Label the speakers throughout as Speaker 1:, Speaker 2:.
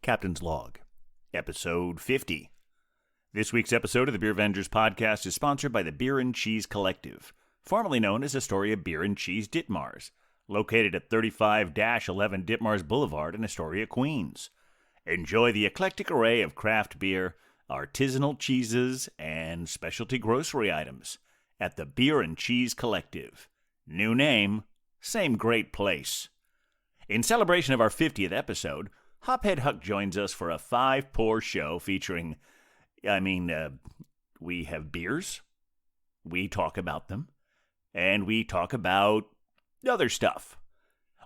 Speaker 1: Captain's Log, Episode 50. This week's episode of the Beer Vengers podcast is sponsored by the Beer and Cheese Collective, formerly known as Astoria Beer and Cheese Ditmars, located at 35-11 Ditmars Boulevard in Astoria, Queens. Enjoy the eclectic array of craft beer, artisanal cheeses, and specialty grocery items at the Beer and Cheese Collective. New name, same great place. In celebration of our 50th episode, Hophead Huck joins us for a 5-pour show featuring, we have beers, we talk about them, and we talk about other stuff.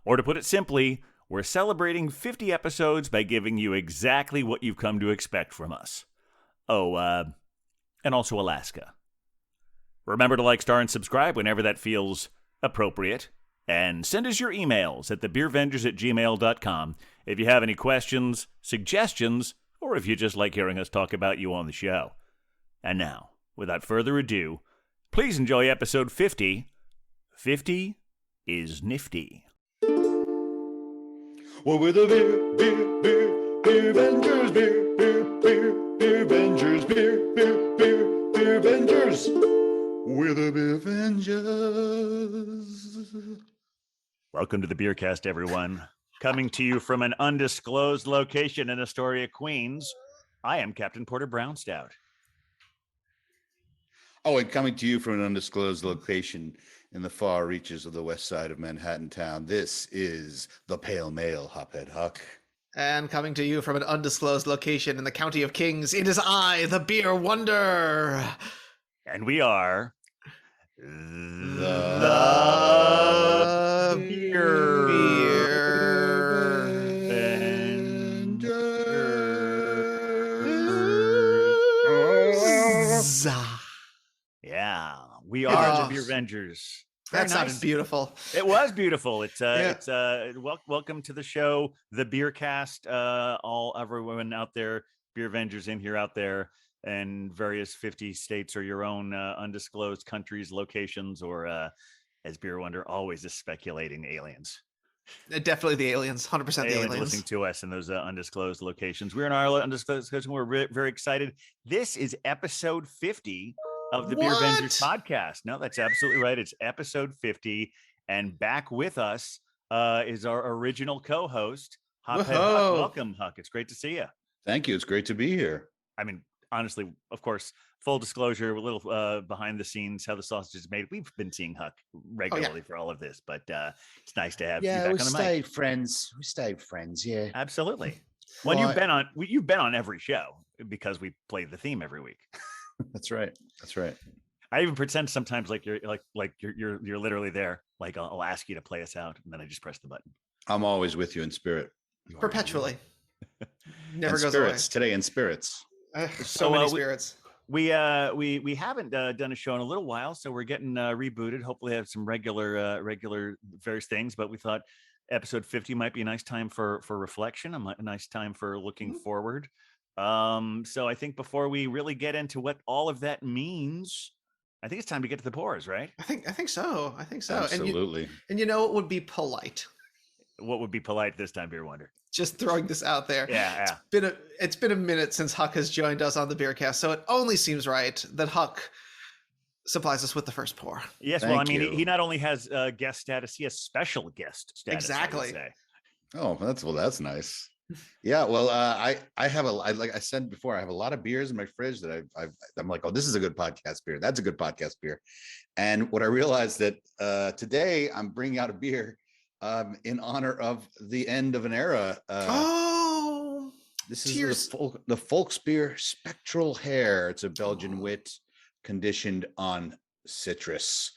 Speaker 1: Or to put it simply, we're celebrating 50 episodes by giving you exactly what you've come to expect from us. And also Alaska. Remember to like, star, and subscribe whenever that feels appropriate. And send us your emails at thebeervengers@gmail.com if you have any questions, suggestions, or if you just like hearing us talk about you on the show. And now, without further ado, please enjoy episode 50. 50 is Nifty.
Speaker 2: Well, we're the beer Vengers, beer Vengers, beer Vengers. We're the Beer Vengers.
Speaker 1: Welcome to the Beercast, everyone. Coming to you from an undisclosed location in Astoria, Queens, I am Captain Porter Brownstout.
Speaker 2: Oh, and coming to you from an undisclosed location in the far reaches of the west side of Manhattan town, this is the Pale Male Hophead Huck.
Speaker 3: And coming to you from an undisclosed location in the County of Kings, it is I, the Beer Wonder.
Speaker 1: And we are
Speaker 3: the Beer Vengers.
Speaker 1: Yeah, we are the Beer Vengers.
Speaker 3: That sounded beautiful.
Speaker 1: It was beautiful. It's welcome to the show, the Beercast. Everyone out there, Beer Vengers in here, out there, and various 50 states or your own undisclosed countries, locations, or as Beer Wonder always is speculating, aliens.
Speaker 3: Definitely the aliens, 100% the aliens
Speaker 1: listening to us in those undisclosed locations. We're in our undisclosed location. We're very excited. This is episode 50 of the Beer Vengers podcast. No, that's absolutely right. It's episode 50, and back with us is our original co-host, Hophead Huck. Welcome, Huck. It's great to see you.
Speaker 2: Thank you. It's great to be here.
Speaker 1: I mean, honestly, of course, full disclosure, a little behind the scenes, how the sausage is made. We've been seeing Huck regularly for all of this, but it's nice to have you back on the mic.
Speaker 2: We stayed friends. Yeah,
Speaker 1: absolutely. Well, you've been on every show because we play the theme every week.
Speaker 2: That's right.
Speaker 1: I even pretend sometimes like you're literally there. Like I'll ask you to play us out, and then I just press the button.
Speaker 2: I'm always with you in spirit.
Speaker 3: Perpetually. Never
Speaker 2: goes
Speaker 3: spirits
Speaker 2: away. Today in spirits.
Speaker 3: So many spirits.
Speaker 1: We haven't done a show in a little while, so we're getting rebooted. Hopefully, have some regular various things. But we thought episode 50 might be a nice time for reflection, a nice time for looking forward. So I think before we really get into what all of that means, I think it's time to get to the pours, right?
Speaker 3: I think so.
Speaker 2: Absolutely.
Speaker 3: And you know what would be polite?
Speaker 1: What would be polite this time, Beer Wonder?
Speaker 3: Just throwing this out there.
Speaker 1: Yeah.
Speaker 3: It's been a minute since Huck has joined us on the Beercast, so it only seems right that Huck supplies us with the first pour.
Speaker 1: Yes, he not only has guest status, he has special guest status.
Speaker 3: Exactly.
Speaker 2: Oh, that's nice. Yeah, well, I have like I said before, I have a lot of beers in my fridge that I'm like, oh, this is a good podcast beer. That's a good podcast beer. And what I realized that today I'm bringing out a beer in honor of the end of an era. This is the Volksbier Spectral Hair. It's a Belgian wit conditioned on citrus.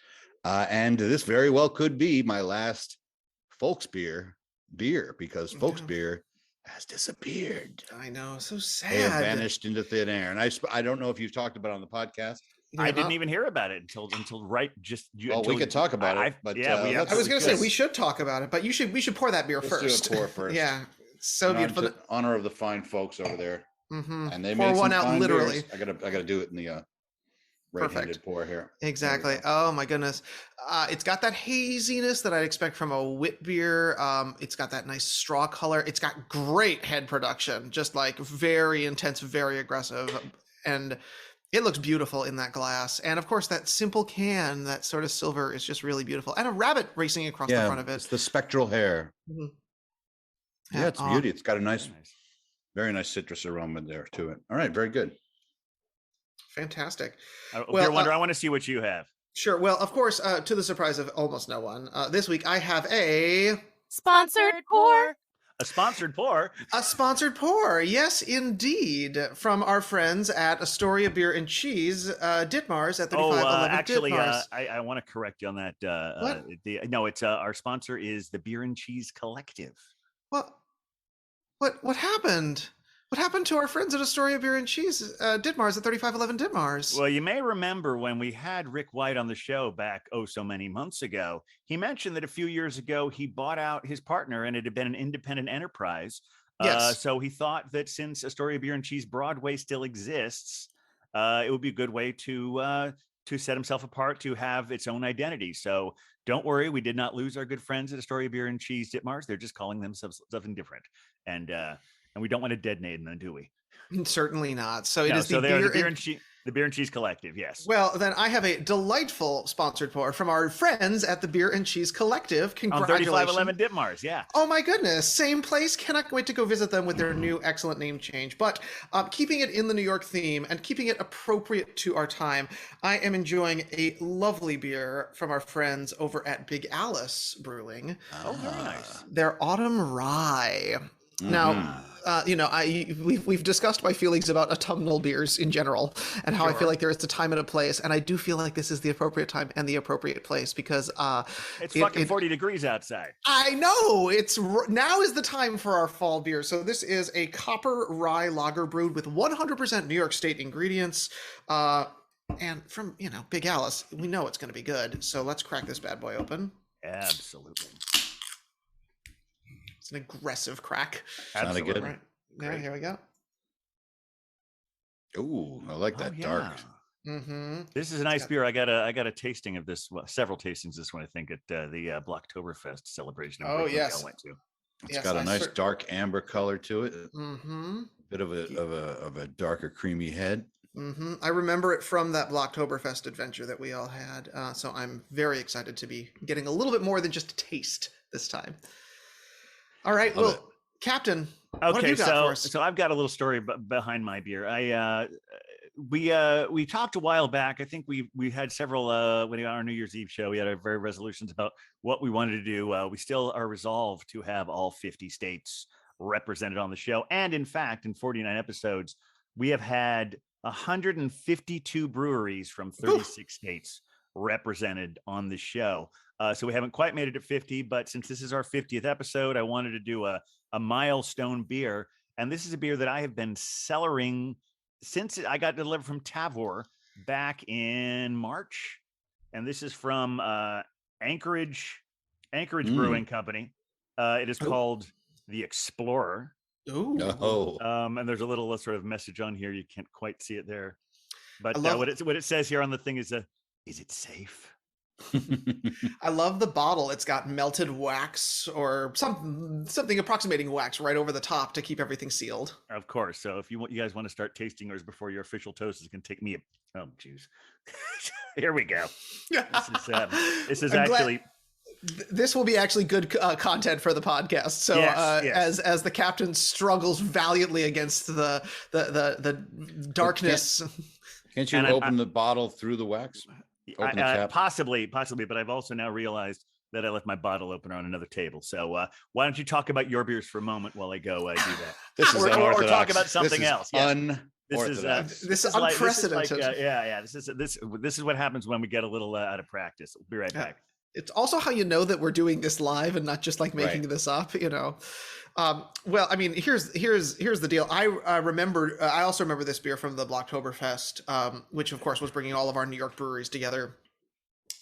Speaker 2: And this very well could be my last Volksbier beer because Volksbier has disappeared.
Speaker 3: I know, so sad.
Speaker 2: They have vanished into thin air. And I don't know if you've talked about it on the podcast.
Speaker 1: I didn't even hear about it until right just.
Speaker 2: We could talk about it, but
Speaker 3: I was going to say we should talk about it, but we should pour that beer first.
Speaker 2: Do a pour first.
Speaker 3: Yeah, so beautiful.
Speaker 2: In honor of the fine folks over there,
Speaker 3: and
Speaker 2: they
Speaker 3: pour
Speaker 2: made
Speaker 3: one
Speaker 2: some
Speaker 3: out
Speaker 2: fine
Speaker 3: literally.
Speaker 2: Beers. I gotta do it in the right-handed pour here.
Speaker 3: Exactly. Oh my goodness. It's got that haziness that I'd expect from a wit beer. It's got that nice straw color. It's got great head production, just like very intense, very aggressive. And it looks beautiful in that glass. And of course, that simple can, that sort of silver is just really beautiful. And a rabbit racing across the front of it.
Speaker 2: It's the spectral hair.
Speaker 3: Mhm.
Speaker 2: Yeah, it's beauty. It's got a very nice citrus aroma there to it. All right, very good.
Speaker 3: Fantastic.
Speaker 1: Well, Wonder, I want to see what you have.
Speaker 3: Sure. Well, of course, to the surprise of almost no one, this week I have a
Speaker 4: sponsored pour.
Speaker 1: A sponsored pour?
Speaker 3: A sponsored pour, yes, indeed, from our friends at Astoria Beer and Cheese, Ditmars at 3511
Speaker 1: actually,
Speaker 3: Ditmars.
Speaker 1: I want to correct you on that.
Speaker 3: What?
Speaker 1: No, it's our sponsor is the Beer and Cheese Collective.
Speaker 3: What happened? What happened to our friends at Astoria Beer and Cheese, Ditmars at 3511 Ditmars?
Speaker 1: Well, you may remember when we had Rick White on the show back, so many months ago, he mentioned that a few years ago, he bought out his partner and it had been an independent enterprise.
Speaker 3: Yes.
Speaker 1: So he thought that since Astoria Beer and Cheese Broadway still exists, it would be a good way to set himself apart, to have its own identity. So don't worry, we did not lose our good friends at Astoria Beer and Cheese Ditmars. They're just calling themselves something different. And we don't want to dead name them, do we?
Speaker 3: Certainly not. So it is
Speaker 1: the
Speaker 3: the
Speaker 1: Beer and Cheese Collective, yes.
Speaker 3: Well, then I have a delightful sponsored pour from our friends at the Beer and Cheese Collective. Congratulations.
Speaker 1: On 3511 Ditmars, yeah.
Speaker 3: Oh my goodness. Same place. Cannot wait to go visit them with their new excellent name change. But keeping it in the New York theme and keeping it appropriate to our time, I am enjoying a lovely beer from our friends over at Big Alice Brewing.
Speaker 1: Oh, very nice.
Speaker 3: Their Autumn Rye. Now, we've discussed my feelings about autumnal beers in general and how I feel like there is a time and a place, and I do feel like this is the appropriate time and the appropriate place because
Speaker 1: it's fucking 40 degrees outside.
Speaker 3: I know now is the time for our fall beer. So this is a copper rye lager brewed with 100% New York State ingredients, and from Big Alice, we know it's going to be good. So let's crack this bad boy open.
Speaker 1: Absolutely.
Speaker 3: It's an aggressive crack.
Speaker 1: Absolutely.
Speaker 2: Good.
Speaker 3: Right. There, here we go.
Speaker 2: Ooh, I like that dark.
Speaker 3: Mm-hmm.
Speaker 1: This is a nice beer. I got a tasting of this. Well, several tastings this one, I think, at the Blocktoberfest celebration.
Speaker 3: Oh, yes.
Speaker 1: I went to.
Speaker 2: It's got a nice dark amber color to it.
Speaker 3: Mm-hmm.
Speaker 2: Bit of a darker, creamy head.
Speaker 3: Mm-hmm. I remember it from that Blocktoberfest adventure that we all had. So I'm very excited to be getting a little bit more than just a taste this time. All right, well, Captain, what have you got for us?
Speaker 1: So I've got a little story behind my beer. We talked a while back. I think we had several when we had our New Year's Eve show. We had our very resolutions about what we wanted to do. We still are resolved to have all 50 states represented on the show, and in fact, in 49 episodes, we have had 152 breweries from 36 states represented on the show. So we haven't quite made it at 50, but since this is our 50th episode, I wanted to do a milestone beer. And this is a beer that I have been cellaring since I got delivered from Tavor back in March. And this is from Anchorage Brewing Company. It is called the Explorer.
Speaker 3: Ooh.
Speaker 1: And there's a little sort of message on here. You can't quite see it there. But what it says here on the thing is it safe?
Speaker 3: I love the bottle. It's got melted wax or something approximating wax right over the top to keep everything sealed.
Speaker 1: Of course. So if you guys want to start tasting yours before your official toast is going to take me here we go. This is actually.
Speaker 3: This will be actually good content for the podcast. So yes. As the captain struggles valiantly against the darkness.
Speaker 2: Can't you open the bottle through the wax?
Speaker 1: Possibly, but I've also now realized that I left my bottle opener on another table. So why don't you talk about your beers for a moment while I go do that?
Speaker 2: This is
Speaker 1: or talk about something else.
Speaker 3: This is unprecedented.
Speaker 1: This is what happens when we get a little out of practice. We'll be right back.
Speaker 3: It's also how you know that we're doing this live and not just like making this up, Well, I mean, here's the deal. I also remember this beer from the Blocktoberfest, which of course was bringing all of our New York breweries together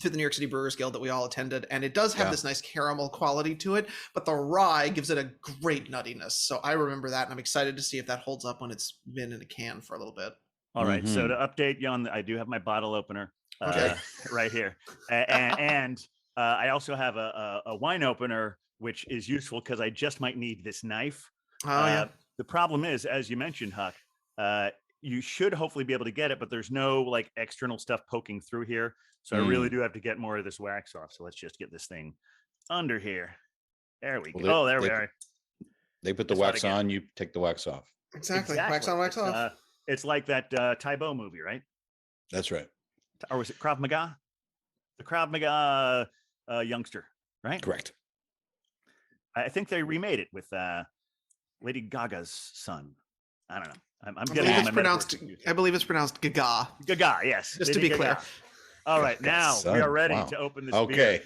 Speaker 3: through the New York City Brewers Guild that we all attended. And it does have this nice caramel quality to it, but the rye gives it a great nuttiness. So I remember that, and I'm excited to see if that holds up when it's been in a can for a little bit.
Speaker 1: All right. So to
Speaker 2: Mhm.
Speaker 1: update you on, I do have my bottle opener
Speaker 3: Okay.
Speaker 1: right here, and I also have a wine opener, which is useful because I just might need this knife.
Speaker 3: Oh yeah.
Speaker 1: The problem is, as you mentioned, Huck, you should hopefully be able to get it, but there's no like external stuff poking through here. So I really
Speaker 2: Mm.
Speaker 1: do have to get more of this wax off. So let's just get this thing under here. There we
Speaker 2: Well,
Speaker 1: go. Oh, there we are.
Speaker 2: they put the
Speaker 1: Just not
Speaker 2: wax
Speaker 1: again.
Speaker 2: on, you take the wax off.
Speaker 3: Exactly. Wax on, wax off.
Speaker 1: It's like that Taibo movie, right?
Speaker 2: That's right.
Speaker 1: Or was it Krav Maga? The Krav Maga youngster, right?
Speaker 2: Correct.
Speaker 1: I think they remade it with Lady Gaga's son. I don't know. I'm
Speaker 3: I
Speaker 1: getting
Speaker 3: believe it's
Speaker 1: my
Speaker 3: pronounced.
Speaker 1: metaphors confused.
Speaker 3: I believe it's pronounced Gaga.
Speaker 1: Gaga, yes.
Speaker 3: Just to
Speaker 1: Lady
Speaker 3: be clear.
Speaker 1: Gaga. All right, now we
Speaker 2: son.
Speaker 1: are ready
Speaker 2: Wow.
Speaker 1: to open this
Speaker 2: Okay.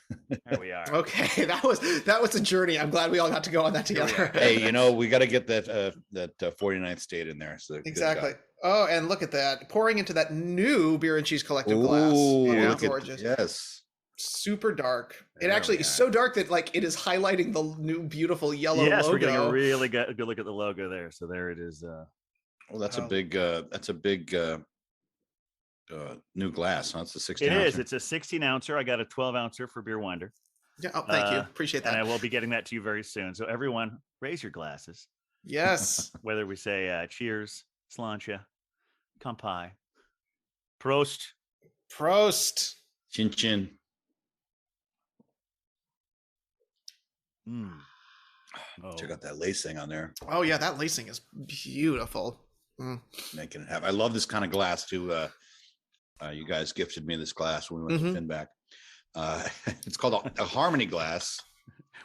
Speaker 1: beer. There we are.
Speaker 3: Okay, that was a journey. I'm glad we all got to go on that
Speaker 1: Here we
Speaker 3: together.
Speaker 1: are.
Speaker 2: Hey, we got to get that 49th state in there. So good
Speaker 3: Exactly.
Speaker 2: job.
Speaker 3: Oh, and look at that. Pouring into that new Beer and Cheese Collective glass.
Speaker 2: Ooh,
Speaker 3: Yeah,
Speaker 2: look at-
Speaker 3: gorgeous.
Speaker 2: yes.
Speaker 3: Super dark. It
Speaker 2: There
Speaker 3: actually
Speaker 2: we
Speaker 3: is
Speaker 2: are.
Speaker 3: so dark that like it is highlighting the new beautiful yellow
Speaker 1: Yes,
Speaker 3: logo.
Speaker 1: we're getting a really good look at the logo there. So there it is.
Speaker 2: Well, that's
Speaker 3: Oh.
Speaker 2: a big new glass. Huh? It's a 16
Speaker 1: It is.
Speaker 2: ouncer.
Speaker 1: It's a 16 ouncer. I got a 12 ouncer for Beer Winder.
Speaker 3: Yeah, oh, thank you. Appreciate
Speaker 1: And I
Speaker 3: that.
Speaker 1: will be getting that to you very soon. So everyone, raise your glasses.
Speaker 3: Yes.
Speaker 1: Whether we say cheers, sláinte, kampai, prost.
Speaker 3: Prost.
Speaker 2: Chin chin.
Speaker 1: Mm. Oh.
Speaker 2: Check out that lacing on there,
Speaker 3: Oh yeah, that lacing is beautiful. Mm.
Speaker 2: making it happen. I love this kind of glass too. You guys gifted me this glass when we went
Speaker 3: Mhm.
Speaker 2: to Finback. It's called a Harmony glass.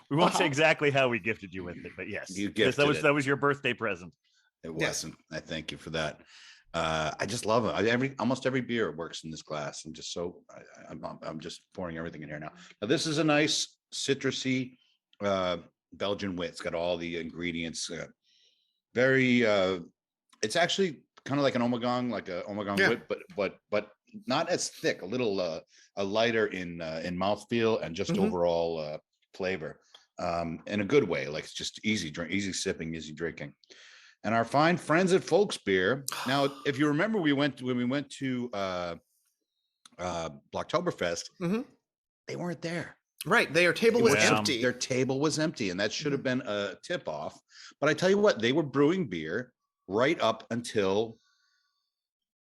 Speaker 1: We won't say
Speaker 3: Wow.
Speaker 1: exactly how we gifted you with it, but yes,
Speaker 2: You
Speaker 1: yes,
Speaker 2: gifted it.
Speaker 1: that was your birthday present.
Speaker 2: It
Speaker 3: Yes.
Speaker 2: wasn't. I thank you for that. I just love it. Almost every beer works in this glass. I'm just so I'm just pouring everything in here now. Now this is a nice citrusy Belgian wit. It's got all the ingredients. Very. It's actually kind of like an Ommegang
Speaker 3: Yeah.
Speaker 2: wit, but not as thick. A little a lighter in mouthfeel and just
Speaker 3: Mhm.
Speaker 2: overall flavor. In a good way. Like it's just easy easy sipping, easy drinking. And our fine friends at Folks Beer. Now, if you remember, when we went to Blocktoberfest,
Speaker 3: Mhm.
Speaker 2: they weren't there.
Speaker 3: Right. Their table was
Speaker 1: Yeah.
Speaker 3: empty.
Speaker 2: Their table was empty, and that should have been a tip off. But I tell you what, they were brewing beer right up until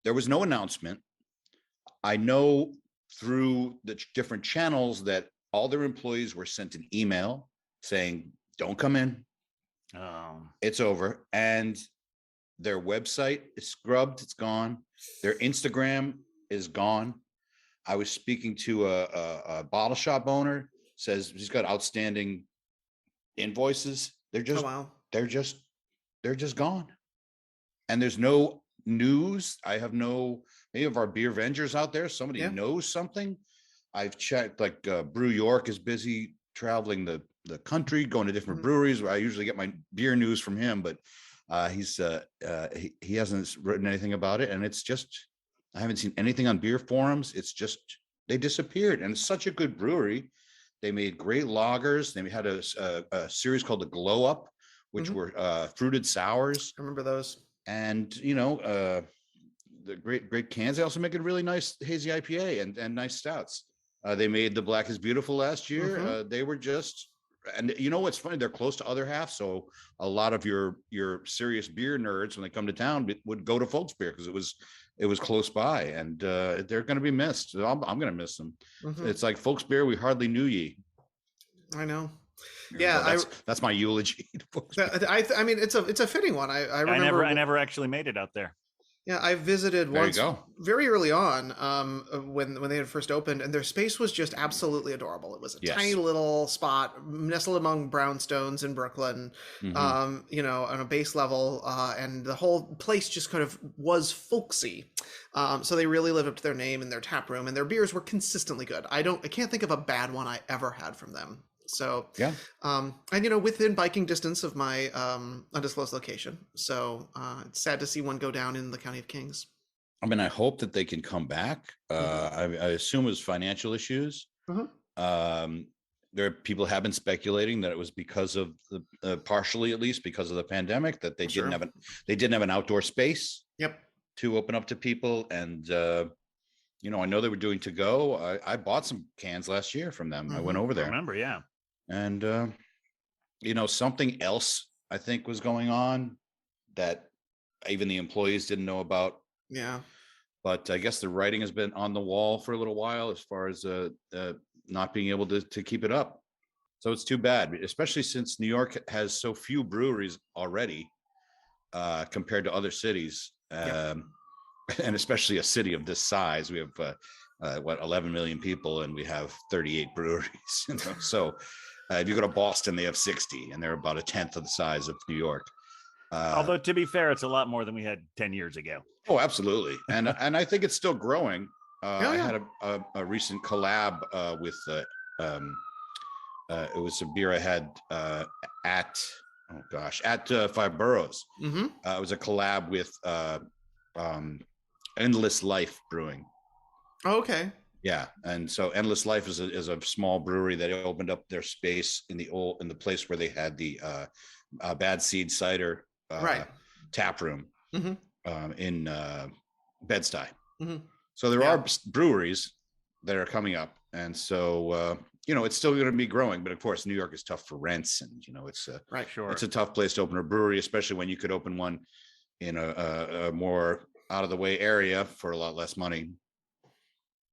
Speaker 2: there was no announcement. I know through the different channels that all their employees were sent an email saying, "Don't come in. It's over." And their website is scrubbed. It's gone. Their Instagram is gone. I was speaking to a bottle shop owner, says he's got outstanding invoices. They're
Speaker 3: Oh
Speaker 2: just,
Speaker 3: wow.
Speaker 2: they're just gone. And there's no news. I have no, maybe of our beer vendors out there, somebody
Speaker 3: Yeah.
Speaker 2: knows something. I've checked, like Brew York is busy traveling the country, going to different
Speaker 3: Mhm.
Speaker 2: breweries where I usually get my beer news from him, but he hasn't written anything about it. And it's just, I haven't seen anything on beer forums. It's just, they disappeared. And it's such a good brewery. They made great lagers. They had a series called the Glow Up, which
Speaker 3: Mhm.
Speaker 2: were fruited sours.
Speaker 3: I remember those.
Speaker 2: And the great cans. They also make a really nice hazy IPA and nice stouts. They made the Black is Beautiful last year.
Speaker 3: Mhm.
Speaker 2: They were just, and you know what's funny? They're close to other half, so a lot of your serious beer nerds, when they come to town, would go to Folks Beer because it was close by, and they're going to be missed. I'm going to miss them.
Speaker 3: Mhm.
Speaker 2: It's like Folks Beer, we hardly knew ye.
Speaker 3: I know.
Speaker 2: You
Speaker 3: Yeah,
Speaker 2: know, that's my eulogy. to Folks Beer.
Speaker 3: I mean, it's a fitting one. I remember.
Speaker 1: I never actually made it out there.
Speaker 3: Yeah, I visited
Speaker 2: There you
Speaker 3: once
Speaker 2: go.
Speaker 3: very early on, when they had first opened, and their space was just absolutely adorable. It was a
Speaker 2: Yes.
Speaker 3: tiny little spot nestled among brownstones in Brooklyn,
Speaker 2: Mhm.
Speaker 3: on a base level, and the whole place just kind of was folksy. So they really lived up to their name and their tap room, and their beers were consistently good. I can't think of a bad one I ever had from them. So
Speaker 2: Yeah.
Speaker 3: and within biking distance of my undisclosed location. So it's sad to see one go down in the County of Kings.
Speaker 2: I mean, I hope that they can come back. I assume it was financial issues.
Speaker 3: Mhm.
Speaker 2: Um, people have been speculating that it was because of the partially, at least because of the pandemic, that they
Speaker 3: Sure.
Speaker 2: didn't have an outdoor space
Speaker 3: Yep.
Speaker 2: to open up to people. And I know they were doing to go. I bought some cans last year from them. I went over
Speaker 1: I
Speaker 2: there.
Speaker 1: remember, yeah.
Speaker 2: And something else I think was going on that even the employees didn't know about.
Speaker 3: Yeah.
Speaker 2: But I guess the writing has been on the wall for a little while as far as not being able to keep it up. So it's too bad, especially since New York has so few breweries already compared to other cities. And especially a city of this size. We have 11 million people, and we have 38 breweries. So if you go to Boston, they have 60, and they're about a tenth of the size of New York.
Speaker 1: Although, to be fair, it's a lot more than we had 10 years ago.
Speaker 2: Oh, absolutely. And I think it's still growing. I had a recent collab with it was a beer I had at Five Boroughs.
Speaker 3: Mm-hmm.
Speaker 2: It was a collab with Endless Life Brewing.
Speaker 3: Oh, okay.
Speaker 2: Yeah, and so Endless Life is a small brewery that opened up their space in the place where they had the Bad Seed cider tap room in Bed-Stuy.
Speaker 3: Mm-hmm.
Speaker 2: So there are breweries that are coming up, and so it's still going to be growing. But of course, New York is tough for rents, and it's it's a tough place to open a brewery, especially when you could open one in a more out of the way area for a lot less money.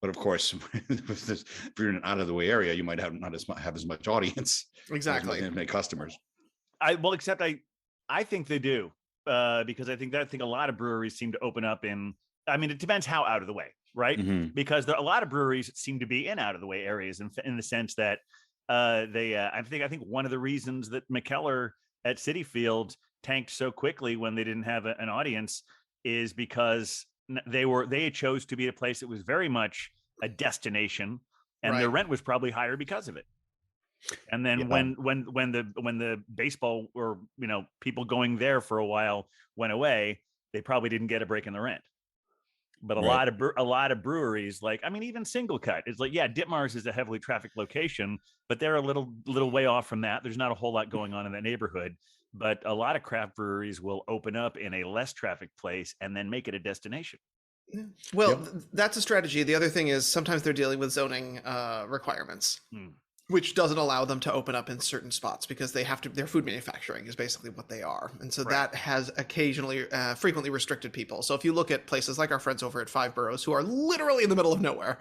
Speaker 2: But of course, if you're in an out of the way area, you might not have as much audience.
Speaker 3: Exactly.
Speaker 2: As many customers.
Speaker 1: Except I think they do because I think a lot of breweries seem to open up in. I mean, it depends how out of the way, right?
Speaker 2: Mm-hmm.
Speaker 1: Because a lot of breweries seem to be in out of the way areas, in the sense that I think one of the reasons that McKellar at Citi Field tanked so quickly when they didn't have an audience is because they chose to be a place that was very much a destination, and their rent was probably higher because of it. And then when the baseball or people going there for a while went away, they probably didn't get a break in the rent. But a lot of breweries, even Single Cut, it's Ditmars is a heavily trafficked location, but they're a little way off from that. There's not a whole lot going on in that neighborhood. But a lot of craft breweries will open up in a less trafficked place and then make it a destination.
Speaker 3: Well, that's a strategy. The other thing is sometimes they're dealing with zoning requirements, which doesn't allow them to open up in certain spots because they have to. Their food manufacturing is basically what they are, and so that has frequently restricted people. So if you look at places like our friends over at Five Boroughs, who are literally in the middle of nowhere,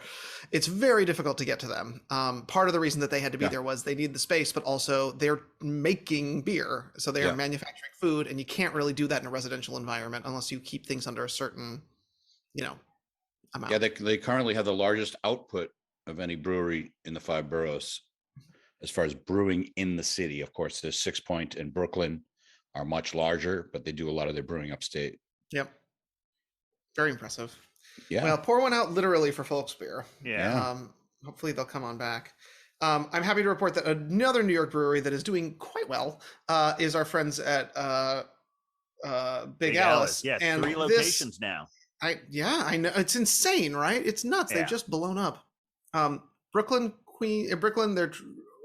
Speaker 3: it's very difficult to get to them. Part of the reason that they had to be there was they need the space, but also they're making beer, so they are manufacturing food, and you can't really do that in a residential environment unless you keep things under a certain amount.
Speaker 2: Yeah, they currently have the largest output of any brewery in the Five Boroughs as far as brewing in the city. Of course, there's Six Point and Brooklyn are much larger, but they do a lot of their brewing upstate.
Speaker 3: Yep. Very impressive.
Speaker 2: Yeah.
Speaker 3: Well, pour one out literally for folks beer.
Speaker 1: Yeah.
Speaker 3: Hopefully they'll come on back. I'm happy to report that another New York brewery that is doing quite well is our friends at Big Alice.
Speaker 1: Yeah, and 3 locations now.
Speaker 3: I know, it's insane, right? It's nuts. They've just blown up. Brooklyn, their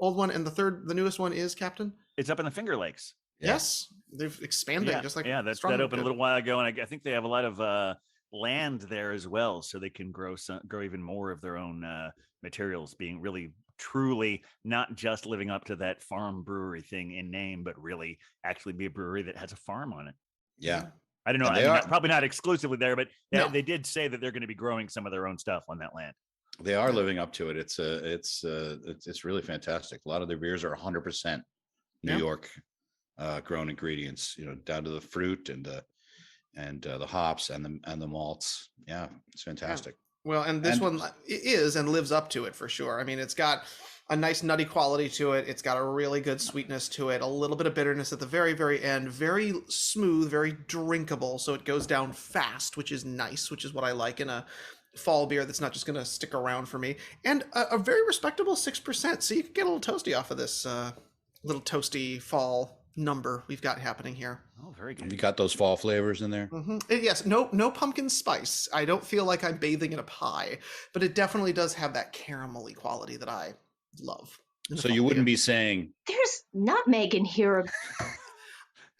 Speaker 3: old one, and the newest one is Captain.
Speaker 1: It's up in the Finger Lakes.
Speaker 3: Yes, they've expanded just like
Speaker 1: that opened a little while ago, and I think they have a lot of land there as well, so they can grow even more of their own materials, being really truly not just living up to that farm brewery thing in name, but really actually be a brewery that has a farm on it.
Speaker 2: Yeah.
Speaker 1: I don't know. Probably not exclusively there, but they did say that they're going to be growing some of their own stuff on that land.
Speaker 2: They are living up to it. It's really fantastic. A lot of their beers are 100% New York grown ingredients, down to the fruit and the hops and the malts. Yeah, it's fantastic.
Speaker 3: Well, and this one is and lives up to it for sure. I mean, it's got a nice nutty quality to it. It's got a really good sweetness to it, a little bit of bitterness at the very, very end, very smooth, very drinkable. So it goes down fast, which is nice, which is what I like in a fall beer that's not just going to stick around for me. And a very respectable 6%. So you can get a little toasty off of this little toasty fall number we've got happening here.
Speaker 1: Oh, very good.
Speaker 2: Have you got those fall flavors in there?
Speaker 3: Mm-hmm. Yes, no pumpkin spice. I don't feel like I'm bathing in a pie, but it definitely does have that caramelly quality that I love.
Speaker 2: So you wouldn't be saying
Speaker 5: there's nutmeg in here.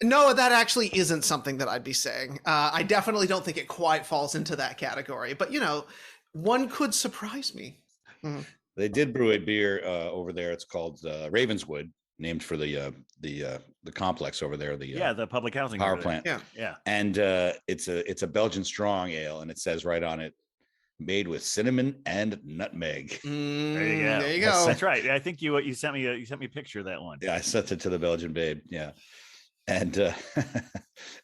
Speaker 3: No, that actually isn't something that I'd be saying. I definitely don't think it quite falls into that category, but one could surprise me.
Speaker 2: they did brew a beer over there. It's called Ravenswood, named for the complex over there.
Speaker 1: The public housing
Speaker 2: power
Speaker 1: over there.
Speaker 2: plant.
Speaker 3: Yeah.
Speaker 2: And it's a Belgian strong ale, and it says right on it, made with cinnamon and nutmeg.
Speaker 1: There you go.
Speaker 3: There you go.
Speaker 1: That's right. I think you sent me a picture of that one.
Speaker 2: Yeah, I sent it to the Belgian babe. Yeah. And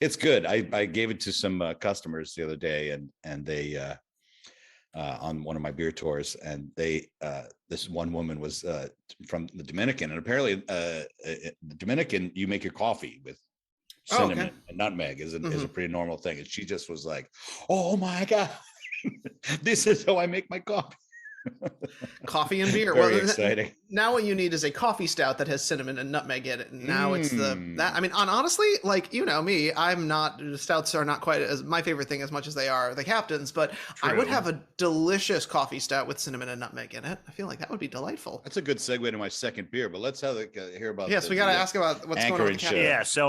Speaker 2: it's good. I gave it to some customers the other day, and they on one of my beer tours, and they this one woman was from the Dominican, and apparently the Dominican, you make your coffee with cinnamon and nutmeg is a pretty normal thing, and she just was like, "Oh my god, this is how I make my coffee."
Speaker 3: Coffee and beer.
Speaker 2: Very exciting.
Speaker 3: Now what you need is a coffee stout that has cinnamon and nutmeg in it. And now it's that. I mean, honestly, like, me, stouts are not quite as my favorite thing as much as they are the Captain's, but
Speaker 1: True.
Speaker 3: I would have a delicious coffee stout with cinnamon and nutmeg in it. I feel like that would be delightful.
Speaker 2: That's a good segue to my second beer, but let's hear about.
Speaker 3: Yes, we got to ask about what's going on with the Captain.
Speaker 1: Yeah, so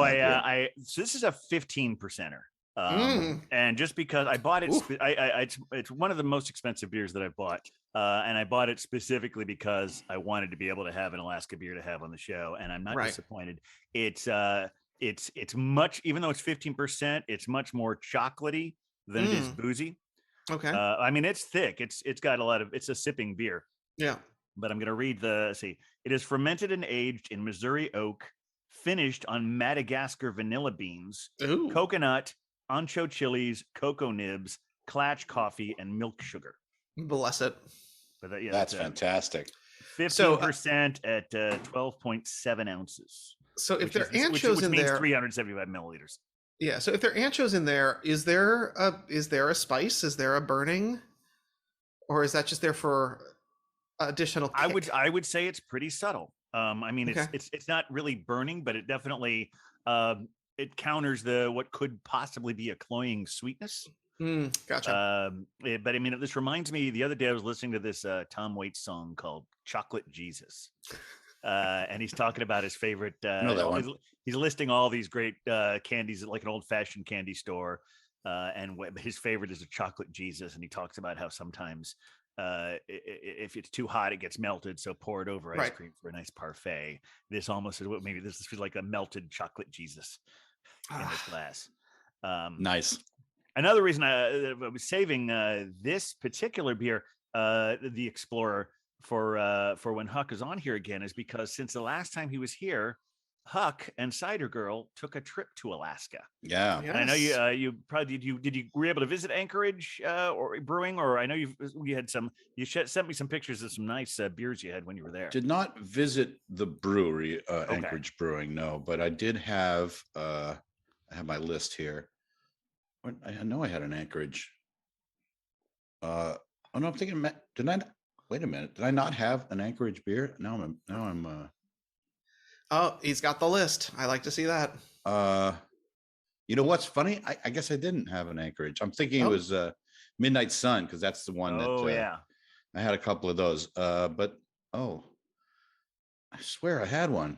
Speaker 1: so this is a 15%er. And just because I bought it, it's one of the most expensive beers that I've bought. And I bought it specifically because I wanted to be able to have an Alaska beer to have on the show, and I'm not disappointed. It's much, even though it's 15%, it's much more chocolatey than it is boozy.
Speaker 3: Okay.
Speaker 1: I mean, it's thick. It's got it's a sipping beer.
Speaker 3: Yeah.
Speaker 1: But I'm going to read it is fermented and aged in Missouri oak, finished on Madagascar vanilla beans, coconut, ancho chilies, cocoa nibs, clatch coffee, and milk sugar.
Speaker 3: Bless it.
Speaker 1: But
Speaker 2: that's fantastic.
Speaker 1: 15% at 12.7 ounces.
Speaker 3: So if there are anchos in there,
Speaker 1: 375 milliliters.
Speaker 3: Yeah. So if there are anchos in there, is there a spice? Is there a burning, or is that just there for additional kick?
Speaker 1: I would say it's pretty subtle. I mean, it's not really burning, but it definitely it counters what could possibly be a cloying sweetness.
Speaker 3: Gotcha.
Speaker 1: But I mean, this reminds me, the other day I was listening to this Tom Waits song called Chocolate Jesus. And he's talking about his favorite, he's listing all these great candies at like an old fashioned candy store. And his favorite is a Chocolate Jesus. And he talks about how sometimes if it's too hot, it gets melted. So pour it over ice cream for a nice parfait. This almost is maybe this feels like a melted chocolate Jesus in this glass.
Speaker 2: Nice.
Speaker 1: Another reason I was saving this particular beer, the Explorer, for when Huck is on here again, is because since the last time he was here, Huck and Cider Girl took a trip to Alaska.
Speaker 2: Yeah,
Speaker 1: yes. And I know you probably were you able to visit Anchorage or brewing, or I know you sent me some pictures of some nice beers you had when you were there.
Speaker 2: Did not visit the brewery, Anchorage Brewing, no, but I did have I have my list here. I know I had an Anchorage. Oh no, I'm thinking. Wait a minute. Did I not have an Anchorage beer? Now I'm.
Speaker 3: Oh, he's got the list. I like to see that.
Speaker 2: You know what's funny? I guess I didn't have an Anchorage. I'm thinking it was Midnight Sun, because that's the one that.
Speaker 1: Oh yeah.
Speaker 2: I had a couple of those, but I swear I had one.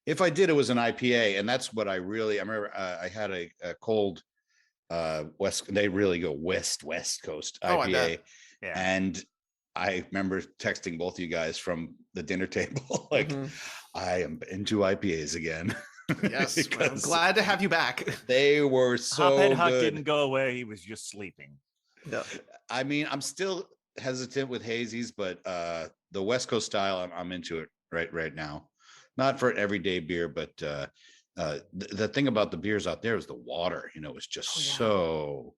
Speaker 2: If I did, it was an IPA, and that's what I remember. I had a cold they really go West Coast IPA, and I remember texting both of you guys from the dinner table, like, I am into IPAs again.
Speaker 3: Yes, I'm glad to have you back.
Speaker 2: They were so
Speaker 1: Hophead
Speaker 2: good.
Speaker 1: Huck didn't go away; he was just sleeping.
Speaker 3: No.
Speaker 2: I mean, I'm still hesitant with hazies, but the West Coast style, I'm into it right now. Not for an everyday beer, but the thing about the beers out there is the water. It was just so,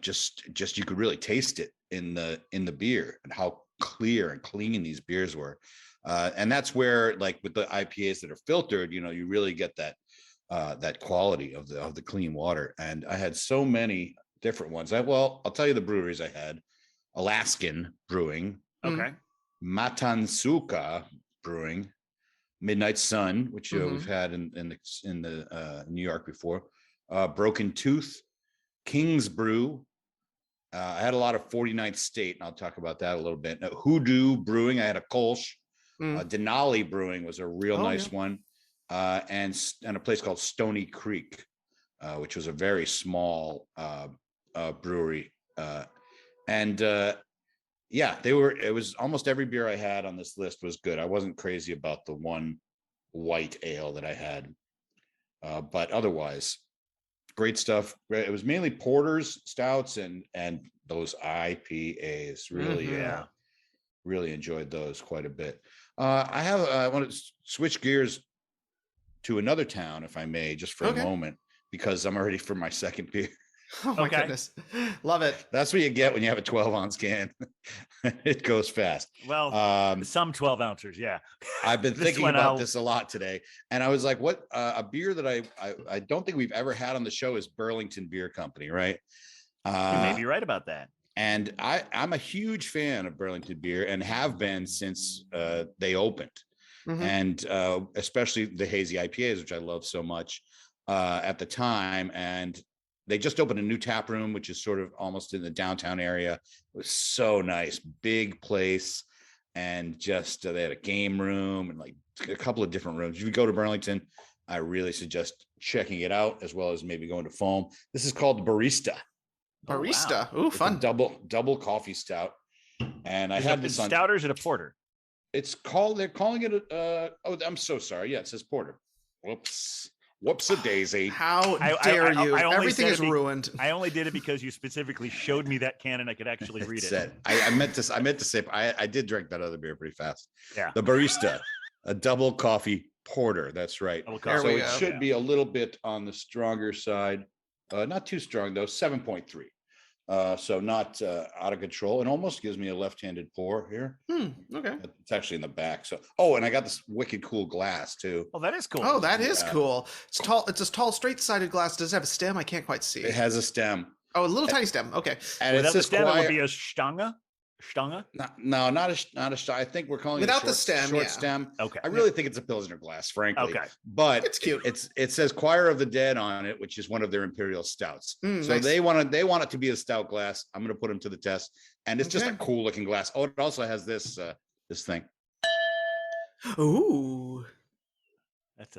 Speaker 2: just you could really taste it in the beer, and how clear and clean these beers were. And that's where, like with the IPAs that are filtered, you really get that quality of the clean water. And I had so many different ones. I'll tell you the breweries I had: Alaskan Brewing, Matansuka Brewing, Midnight Sun, which we've had in the New York before, Broken Tooth, King's Brew, I had a lot of 49th State, and I'll talk about that a little bit. Now, Hoodoo Brewing, I had a Kolsch. Denali Brewing was a real nice one, and a place called Stony Creek, which was a very small brewery. Yeah, it was almost every beer I had on this list was good. I wasn't crazy about the one white ale that I had, but otherwise, great stuff. It was mainly porters, stouts, and those IPAs. Really, really enjoyed those quite a bit. I want to switch gears to another town, if I may, just for a moment, because I'm already for my second beer.
Speaker 3: Oh my goodness. Love it.
Speaker 2: That's what you get when you have a 12-ounce can. It goes fast.
Speaker 1: Well, some 12 ounces. Yeah.
Speaker 2: I've been thinking about this a lot today. And I was like, what a beer that I don't think we've ever had on the show is Burlington Beer Company, right?
Speaker 1: You may be right about that.
Speaker 2: And I'm a huge fan of Burlington beer and have been since they opened. And especially the hazy IPAs, which I love so much at the time. And they just opened a new tap room, which is sort of almost in the downtown area. It was so nice, big place. And just they had a game room and like a couple of different rooms. If you go to Burlington, I really suggest checking it out, as well as maybe going to Foam. This is called Barista.
Speaker 3: Barista.
Speaker 2: Oh, wow.
Speaker 3: Ooh, fun.
Speaker 2: Double coffee stout. And I had this on
Speaker 1: stout, or is it a porter?
Speaker 2: They're calling it I'm so sorry. Yeah, it says porter. Whoops-a-daisy.
Speaker 3: How dare you? Everything is ruined.
Speaker 1: I only did it because you specifically showed me that can and I could actually read it.
Speaker 2: I meant to say, I did drink that other beer pretty fast.
Speaker 1: Yeah.
Speaker 2: The Barista, a double coffee porter. That's right. So it should be a little bit on the stronger side. Not too strong though, 7.3. So not out of control, and almost gives me a left-handed pour here.
Speaker 3: Okay.
Speaker 2: It's actually in the back. So, and I got this wicked cool glass too.
Speaker 1: Oh, that is cool.
Speaker 3: Oh, that is cool. It's tall. It's a tall, straight-sided glass. Does it have a stem? I can't quite see.
Speaker 2: It has a stem.
Speaker 3: Oh, a little tiny stem. Okay.
Speaker 2: And
Speaker 1: without the stem, it would be a Stange.
Speaker 2: No, not a. I think we're calling
Speaker 3: without
Speaker 2: it
Speaker 3: the stem.
Speaker 2: Short stem.
Speaker 1: Okay.
Speaker 2: I really think it's a Pilsner glass, frankly.
Speaker 1: Okay.
Speaker 2: But
Speaker 3: it's cute.
Speaker 2: It says Choir of the Dead on it, which is one of their imperial stouts. So
Speaker 3: nice.
Speaker 2: they want it to be a stout glass. I'm going to put them to the test, and it's just a cool looking glass. Oh, it also has this thing.
Speaker 3: Ooh.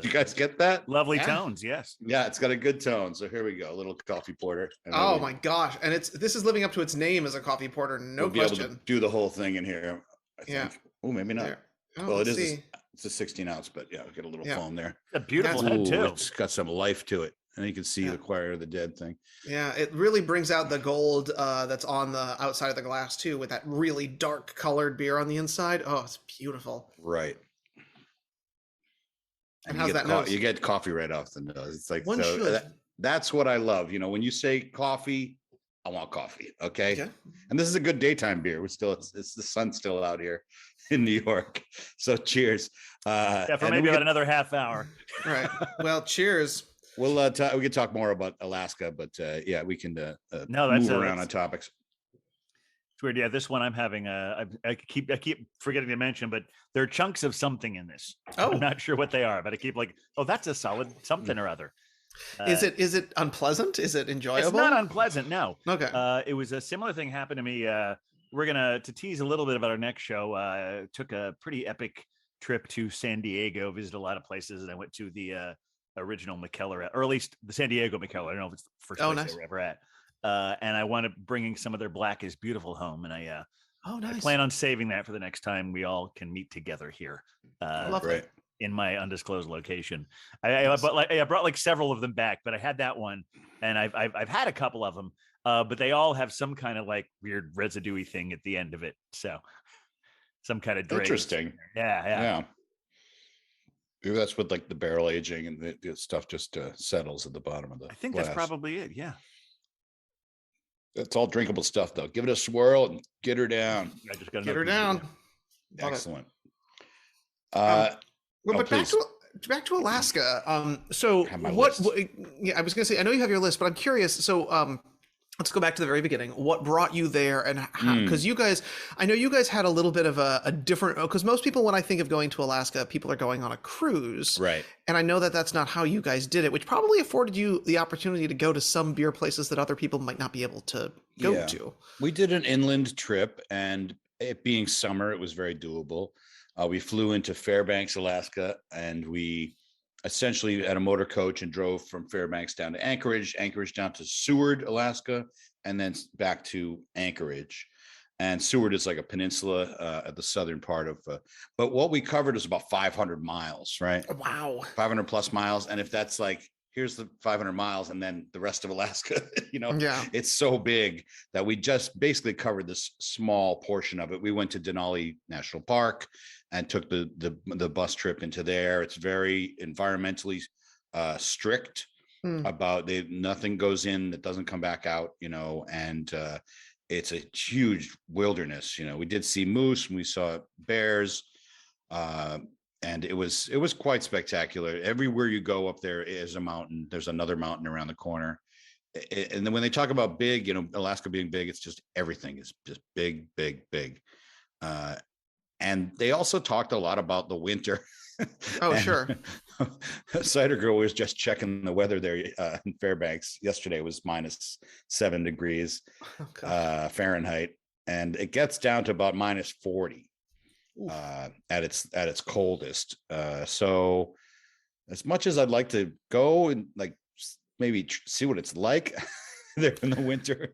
Speaker 2: You guys get that?
Speaker 1: Lovely tones, yes.
Speaker 2: Yeah, it's got a good tone. So here we go, a little coffee porter.
Speaker 3: Oh my gosh! And this is living up to its name as a coffee porter, no question.
Speaker 2: Be able to do the whole thing in here. I think. Oh, maybe not. Well, it is. It's a 16 ounce, but yeah, get a little foam there.
Speaker 1: A beautiful head too.
Speaker 2: It's got some life to it, and you can see the Choir of the Dead thing.
Speaker 3: Yeah, it really brings out the gold that's on the outside of the glass too, with that really dark colored beer on the inside. Oh, it's beautiful.
Speaker 2: Right.
Speaker 3: And how's that nose?
Speaker 2: You get coffee right off the nose. It's like that's what I love. When you say coffee, I want coffee. Okay. And this is a good daytime beer. It's the sun's still out here in New York. So cheers.
Speaker 1: For maybe about another half hour.
Speaker 3: All right. Well, cheers.
Speaker 2: We'll we can talk more about Alaska, but we can move around on topics.
Speaker 1: It's weird. Yeah, this one I'm having. I keep forgetting to mention, but there are chunks of something in this.
Speaker 3: Oh,
Speaker 1: I'm not sure what they are, but I keep that's a solid something or other.
Speaker 3: Is it unpleasant? Is it enjoyable?
Speaker 1: It's not unpleasant. No.
Speaker 3: Okay.
Speaker 1: It was a similar thing happened to me. We're to tease a little bit about our next show. Took a pretty epic trip to San Diego, visited a lot of places, and I went to the original McKellar, or at least the San Diego McKellar. I don't know if it's the first place they were ever at. And I wound up bringing some of their Black is Beautiful home, and I plan on saving that for the next time we all can meet together here.
Speaker 3: Lovely.
Speaker 1: In my undisclosed location. I brought like several of them back, but I had that one, and I've had a couple of them, but they all have some kind of like weird residue-y thing at the end of it. So some kind of
Speaker 2: interesting.
Speaker 1: Yeah.
Speaker 2: Maybe that's what like the barrel aging and the stuff just settles at the bottom of the
Speaker 1: I think
Speaker 2: glass.
Speaker 1: That's probably it. Yeah.
Speaker 2: It's all drinkable stuff though. Give it a swirl and get her down.
Speaker 1: I just got
Speaker 3: get her down.
Speaker 2: Excellent.
Speaker 3: But back to Alaska. So what? Yeah, I was going to say I know you have your list, but I'm curious. So let's go back to the very beginning. What brought you there, and how?
Speaker 2: Mm,
Speaker 3: Because you guys, I know you guys had a little bit of a different. Because most people, when I think of going to Alaska, people are going on a cruise,
Speaker 2: right.
Speaker 3: and I know that that's not how you guys did it, which probably afforded you the opportunity to go to some beer places that other people might not be able to go
Speaker 2: Yeah.
Speaker 3: to.
Speaker 2: We did an inland trip, and it being summer, it was very doable. We flew into Fairbanks, Alaska, and we essentially had a motor coach and drove from Fairbanks down to Anchorage, Anchorage down to Seward, Alaska, and then back to Anchorage. And Seward is like a peninsula at the southern part of, but what we covered is about 500 miles, right?
Speaker 3: Wow.
Speaker 2: 500 plus miles. And if that's like, here's the 500 miles and then the rest of Alaska,
Speaker 3: Yeah.
Speaker 2: it's so big that we just basically covered this small portion of it. We went to Denali National Park and took the bus trip into there. It's very environmentally strict about nothing goes in that doesn't come back out, and it's a huge wilderness. We did see moose and we saw bears. And it was quite spectacular. Everywhere you go up there is a mountain. There's another mountain around the corner. And then when they talk about big, Alaska being big, it's just everything is just big, big, big. And they also talked a lot about the winter.
Speaker 3: Oh, sure.
Speaker 2: Cider Girl was just checking the weather there in Fairbanks. Yesterday was -7 degrees Fahrenheit, and it gets down to about -40 at its coldest. So as much as I'd like to go and like maybe see what it's like there in the winter,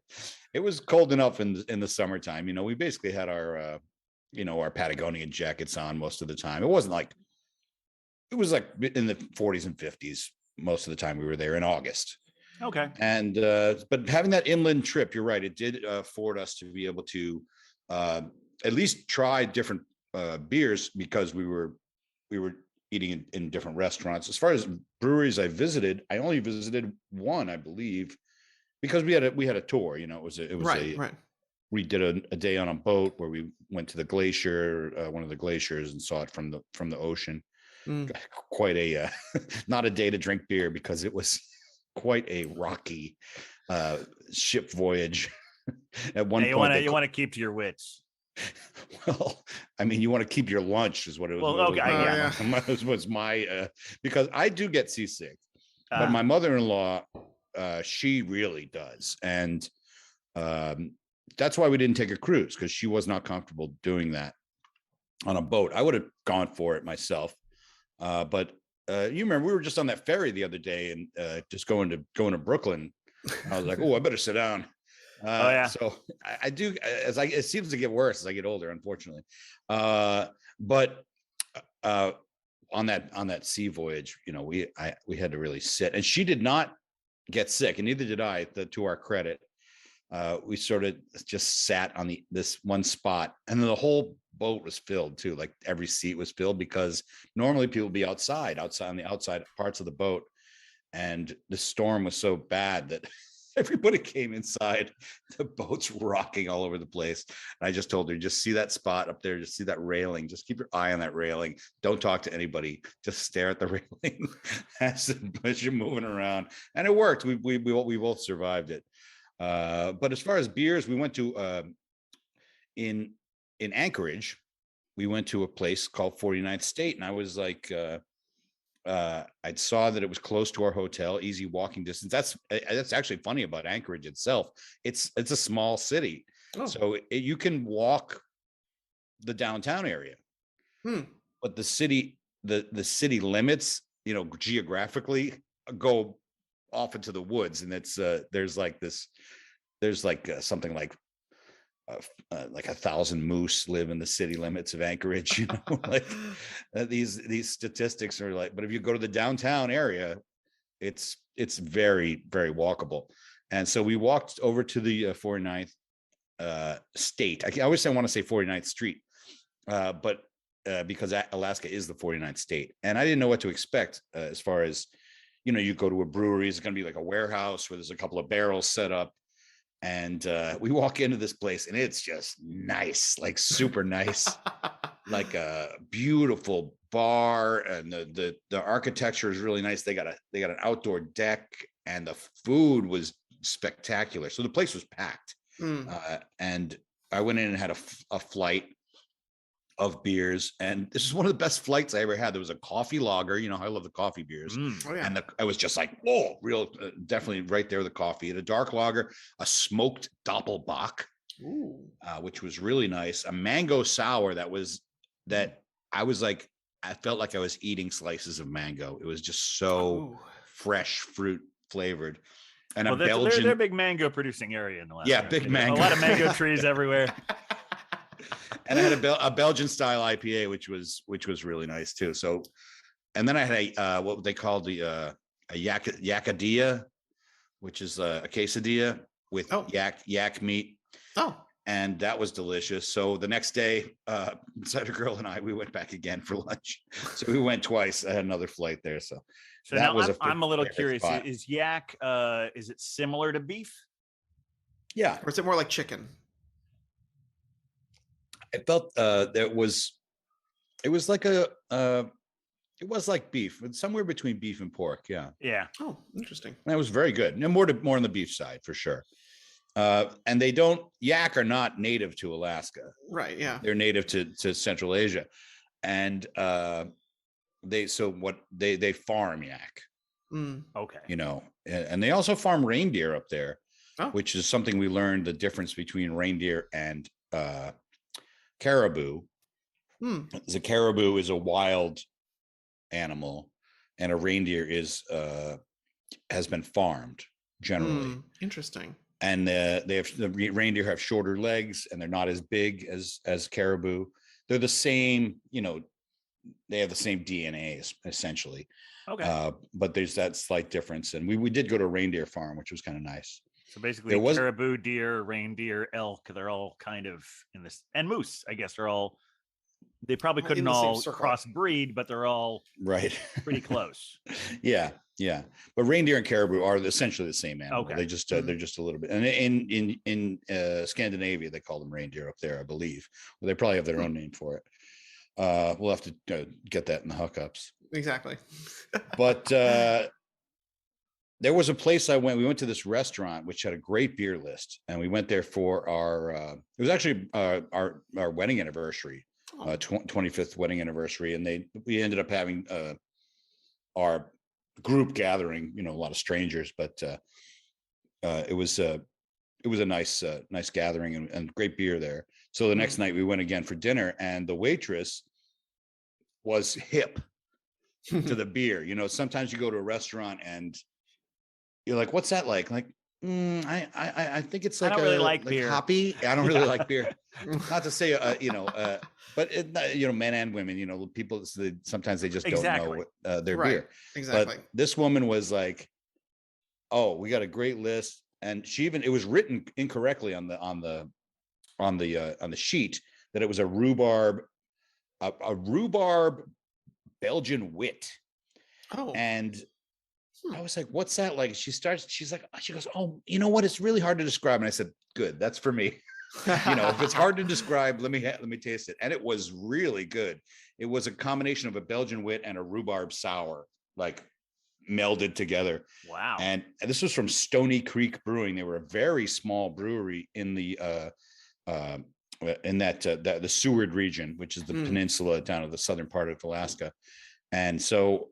Speaker 2: it was cold enough in the summertime. We basically had our our Patagonian jackets on most of the time. It was like in the 40s and 50s most of the time we were there in August.
Speaker 1: Okay.
Speaker 2: And but having that inland trip, you're right, it did afford us to be able to at least try different beers, because we were eating in different restaurants. As far as breweries I only visited one, I believe, because we had a tour. It was
Speaker 3: Right.
Speaker 2: We did a day on a boat where we went to the glacier, one of the glaciers, and saw it from the ocean. Quite a not a day to drink beer, because it was quite a rocky ship voyage. At one point,
Speaker 1: you want to keep to your wits.
Speaker 2: Well, I mean, you want to keep your lunch, is what it was.
Speaker 1: Well, okay,
Speaker 2: yeah. Was my because I do get seasick, but my mother-in-law, she really does, and that's why we didn't take a cruise, because she was not comfortable doing that on a boat. I would have gone for it myself, but you remember we were just on that ferry the other day and just going to Brooklyn. I was like, oh, I better sit down. So I do, it seems to get worse as I get older, unfortunately. But on that sea voyage, we had to really sit, and she did not get sick, and neither did I, to our credit. We sort of just sat on this one spot, and then the whole boat was filled too. Like every seat was filled, because normally people would be outside on the outside parts of the boat. And the storm was so bad that everybody came inside. The boat's rocking all over the place. And I just told her, just see that spot up there, just see that railing, just keep your eye on that railing. Don't talk to anybody, just stare at the railing as you're moving around. And it worked. We both survived it. But as far as beers, we went to in Anchorage, we went to a place called 49th State, and I was like, I saw that it was close to our hotel, easy walking distance. That's actually funny about Anchorage itself. It's a small city, so you can walk the downtown area, but the city limits, geographically, go off into the woods, and it's there's something like 1,000 moose live in the city limits of Anchorage. These statistics are like, but if you go to the downtown area, it's very, very walkable. And so we walked over to the 49th state. I always want to say 49th Street, but because Alaska is the 49th state, and I didn't know what to expect as far as, you go to a brewery, it's going to be like a warehouse where there's a couple of barrels set up. And we walk into this place, and it's just nice, like super nice, like a beautiful bar, and the architecture is really nice. They got an outdoor deck, and the food was spectacular. So the place was packed. And I went in and had a flight of beers, and this is one of the best flights I ever had. There was a coffee lager, you know, I love the coffee beers.
Speaker 3: Oh, yeah.
Speaker 2: And I was just like, whoa, real, definitely right there with the coffee. And a dark lager, a smoked doppelbock, which was really nice. A mango sour that I was like, I felt like I was eating slices of mango. It was just so fresh fruit flavored. And a Belgian,
Speaker 1: they're a big mango producing area in the last.
Speaker 2: Yeah, big mango.
Speaker 1: A lot of mango trees everywhere.
Speaker 2: And I had a Belgian style IPA, which was really nice too. So, and then I had a what they call a yakadilla, which is a quesadilla with yak meat.
Speaker 3: Oh.
Speaker 2: And that was delicious. So the next day, Cider Girl and we went back again for lunch. So we went twice. I had another flight there. So that
Speaker 1: now
Speaker 2: was
Speaker 1: I'm a little curious.
Speaker 2: spot.
Speaker 1: Is yak, is it similar to beef?
Speaker 2: Yeah.
Speaker 3: Or is it more like chicken?
Speaker 2: I felt it was like it was like beef, somewhere between beef and pork. Yeah.
Speaker 1: Yeah.
Speaker 3: Oh, interesting.
Speaker 2: And it was very good. And more on the beef side for sure. And yak are not native to Alaska.
Speaker 3: Right. Yeah.
Speaker 2: They're native to Central Asia. And they farm yak.
Speaker 1: Okay.
Speaker 2: You know, and they also farm reindeer up there, which is something we learned the difference between reindeer and caribou. The caribou is a wild animal, and a reindeer has been farmed generally.
Speaker 3: Interesting.
Speaker 2: And the reindeer have shorter legs, and they're not as big as caribou. They're the same, you know, they have the same DNA essentially.
Speaker 1: Okay.
Speaker 2: But there's that slight difference. And we did go to a reindeer farm, which was kind of nice.
Speaker 1: So basically caribou, deer, reindeer, elk, they're all kind of in this, and moose, I guess they probably couldn't all crossbreed, but they're all pretty close.
Speaker 2: Yeah. But reindeer and caribou are essentially the same animal.
Speaker 1: Okay.
Speaker 2: They just they're just a little bit. And in Scandinavia, they call them reindeer up there, I believe. Well, they probably have their own name for it. We'll have to get that in the hookups.
Speaker 3: Exactly.
Speaker 2: But there was a place we went to this restaurant, which had a great beer list. And we went there for it was actually our wedding anniversary, 25th wedding anniversary. And we ended up having our group gathering, you know, a lot of strangers, but it was a nice gathering and great beer there. So the next night we went again for dinner, and the waitress was hip to the beer. You know, sometimes you go to a restaurant and you're like, what's that like? Like, I think it's like,
Speaker 1: I don't really like beer.
Speaker 2: Hoppy. I don't really like beer. Not to say, but men and women, you know, people, sometimes they just don't know what, their beer.
Speaker 3: Exactly.
Speaker 2: But this woman was like, oh, we got a great list. And it was written incorrectly on the sheet that it was a rhurbarb Belgian wit. Oh. And I was like, what's that like? She goes, oh, you know what? It's really hard to describe. And I said, good, that's for me. You know, if it's hard to describe, let me taste it. And it was really good. It was a combination of a Belgian wit and a rhubarb sour, like melded together.
Speaker 1: Wow.
Speaker 2: And this was from Stony Creek Brewing. They were a very small brewery in the the Seward region, which is the peninsula down to the southern part of Alaska. And so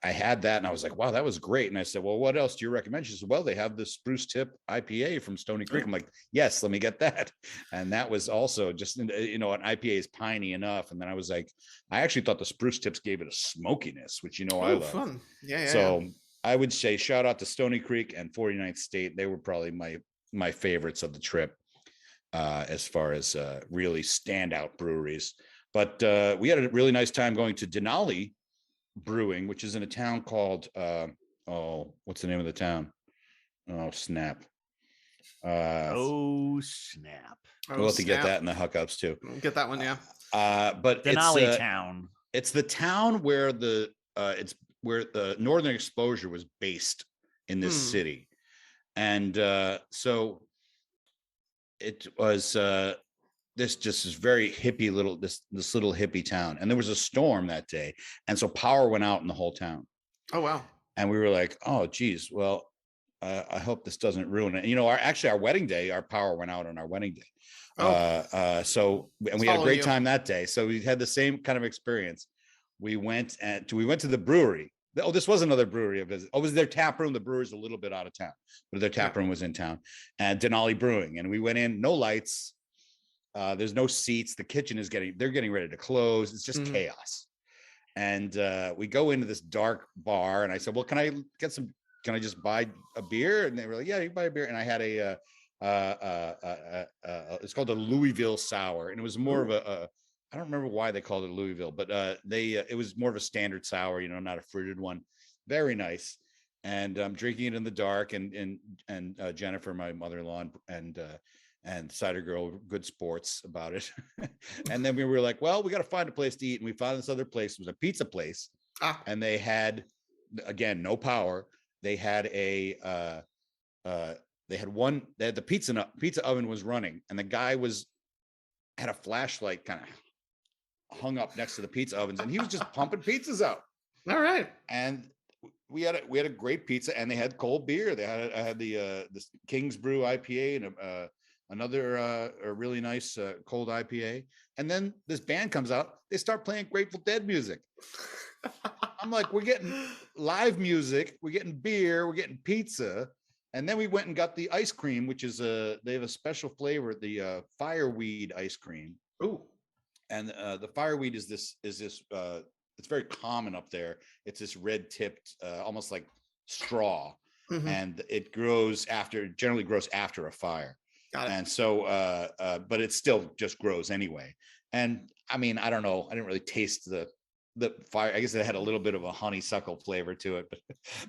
Speaker 2: I had that and I was like, wow, that was great. And I said, well, what else do you recommend? She said, well, they have the Spruce Tip IPA from Stony Creek. I'm like, yes, let me get that. And that was also just, you know, an IPA is piney enough. And then I was like, I actually thought the Spruce Tips gave it a smokiness, which, you know, I love.
Speaker 3: Fun. Yeah.
Speaker 2: So I would say shout out to Stony Creek and 49th State. They were probably my favorites of the trip as far as really standout breweries. But we had a really nice time going to Denali Brewing, which is in a town called what's the name of the town? Oh snap!
Speaker 1: Oh snap!
Speaker 2: We'll have to get that in the hookups too.
Speaker 3: Get that one, yeah.
Speaker 2: But
Speaker 1: Denali town.
Speaker 2: It's the town where the Northern Exposure was based in this city, and so it was. This just is very hippie little this little hippie town, and there was a storm that day, and so power went out in the whole town.
Speaker 3: Oh wow!
Speaker 2: And we were like, oh geez, well, I hope this doesn't ruin it. You know, our wedding day, our power went out on our wedding day. So we had a great time that day. So we had the same kind of experience. We went to the brewery. Oh, this was another brewery visit. Oh, it was their tap room. The brewery's a little bit out of town, but their tap room was in town, and Denali Brewing. And we went in, no lights. There's no seats. The kitchen they're getting ready to close. It's just chaos. And we go into this dark bar, and I said, well, can I just buy a beer? And they were like, yeah, you can buy a beer. And I had it's called a Louisville sour. And it was more of I don't remember why they called it Louisville, but it was more of a standard sour, you know, not a fruited one. Very nice. And I'm drinking it in the dark, and Jennifer, my mother-in-law, and Cider Girl, good sports about it. And then we were like, well, we got to find a place to eat. And we found this other place. It was a pizza place. And they had, again, no power. They had the pizza oven was running, and the guy had a flashlight kind of hung up next to the pizza ovens, and he was just pumping pizzas out.
Speaker 3: All right.
Speaker 2: And we had a great pizza, and they had cold beer. I had the King's Brew IPA and another a really nice cold IPA. And then this band comes out. They start playing Grateful Dead music. I'm like, we're getting live music, we're getting beer, we're getting pizza. And then we went and got the ice cream, which is they have a special flavor, the fireweed ice cream.
Speaker 3: Ooh. And
Speaker 2: the fireweed is this it's very common up there. It's this red tipped, almost like straw. And it generally grows after a fire. Got it. And so, but it still just grows anyway. And I mean, I don't know. I didn't really taste the fire. I guess it had a little bit of a honeysuckle flavor to it,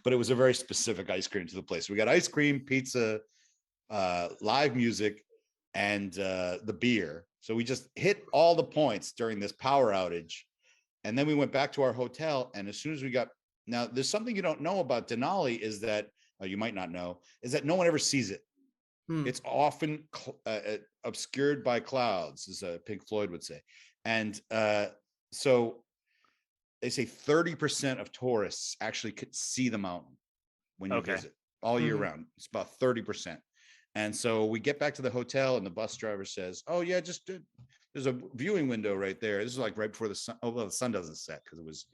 Speaker 2: but it was a very specific ice cream to the place. We got ice cream, pizza, live music, and the beer. So we just hit all the points during this power outage. And then we went back to our hotel. And as soon as now there's something you don't know about Denali is that, you might not know, is that no one ever sees it. It's often obscured by clouds, as Pink Floyd would say. And so they say 30% of tourists actually could see the mountain when you visit all year round. It's about 30%. And so we get back to the hotel, and the bus driver says, oh yeah, there's a viewing window right there. This is like right before the sun. Oh, well, the sun doesn't set because it was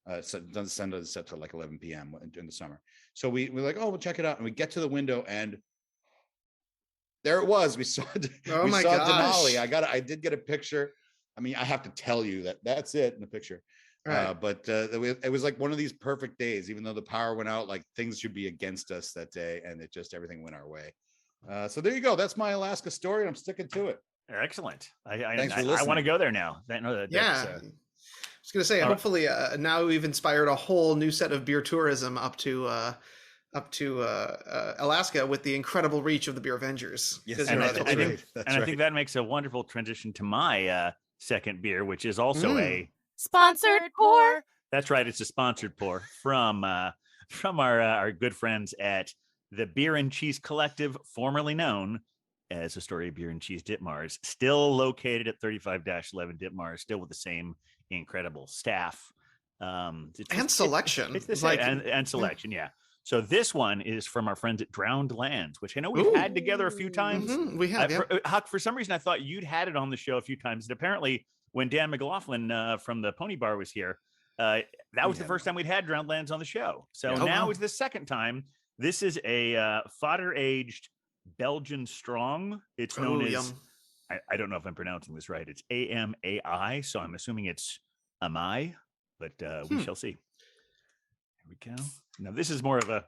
Speaker 2: the sun doesn't set till like 11 p.m. in the summer. So we're like, oh, we'll check it out. And we get to the window, and there it was. We saw Denali. I did get a picture. I mean, I have to tell you that's it in the picture. Right. But it was like one of these perfect days, even though the power went out, like things should be against us that day, and everything went our way. So there you go. That's my Alaska story, and I'm sticking to it.
Speaker 1: Excellent.
Speaker 2: Thanks for
Speaker 1: I
Speaker 2: listening.
Speaker 1: want to go there now.
Speaker 3: I was going to say, hopefully now we've inspired a whole new set of beer tourism up to Alaska with the incredible reach of the Beer Avengers.
Speaker 1: Yes, I think that makes a wonderful transition to my second beer, which is also a
Speaker 4: sponsored pour.
Speaker 1: That's right. It's a sponsored pour from our good friends at the Beer and Cheese Collective, formerly known as Astoria Beer and Cheese Ditmars, still located at 35-11 Ditmars, still with the same incredible staff
Speaker 3: and selection.
Speaker 1: It's the same, and selection, yeah. So this one is from our friends at Drowned Lands, which I know we've had together a few times.
Speaker 3: We have.
Speaker 1: Huck, for some reason, I thought you'd had it on the show a few times. And apparently, when Dan McLaughlin from the Pony Bar was here, that was the first time we'd had Drowned Lands on the show. So now is the second time. This is a fodder-aged Belgian strong. It's known as, I don't know if I'm pronouncing this right. It's AMAI, so I'm assuming it's Amai, but we shall see. Here we go. Now this is more of a,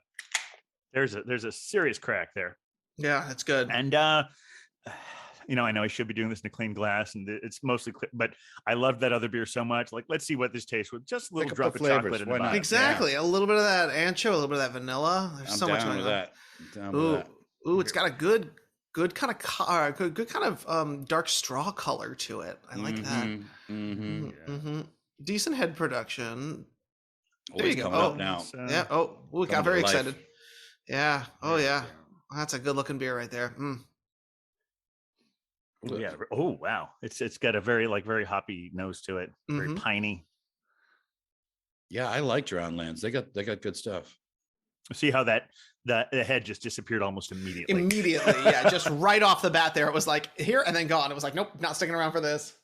Speaker 1: there's a serious crack there.
Speaker 3: Yeah, that's good.
Speaker 1: And I know I should be doing this in a clean glass, and it's mostly but I love that other beer so much. Like, let's see what this tastes with. Just a little drop of chocolate in it.
Speaker 3: Exactly. Yeah. A little bit of that ancho, a little bit of that vanilla. There's so much going on. Ooh, it's got a good kind of dark straw color to it. I like that. Decent head production. There you go. Oh, now. Yeah. Oh, we got very excited. Yeah. Oh, yeah. That's a good looking beer right there.
Speaker 1: Yeah. Oh, wow. It's got a very hoppy nose to it. Very piney.
Speaker 2: Yeah, I like Drowned Lands. They got good stuff.
Speaker 1: See how the head just disappeared almost immediately.
Speaker 3: Yeah, just right off the bat there. It was like here and then gone. It was like, nope, not sticking around for this.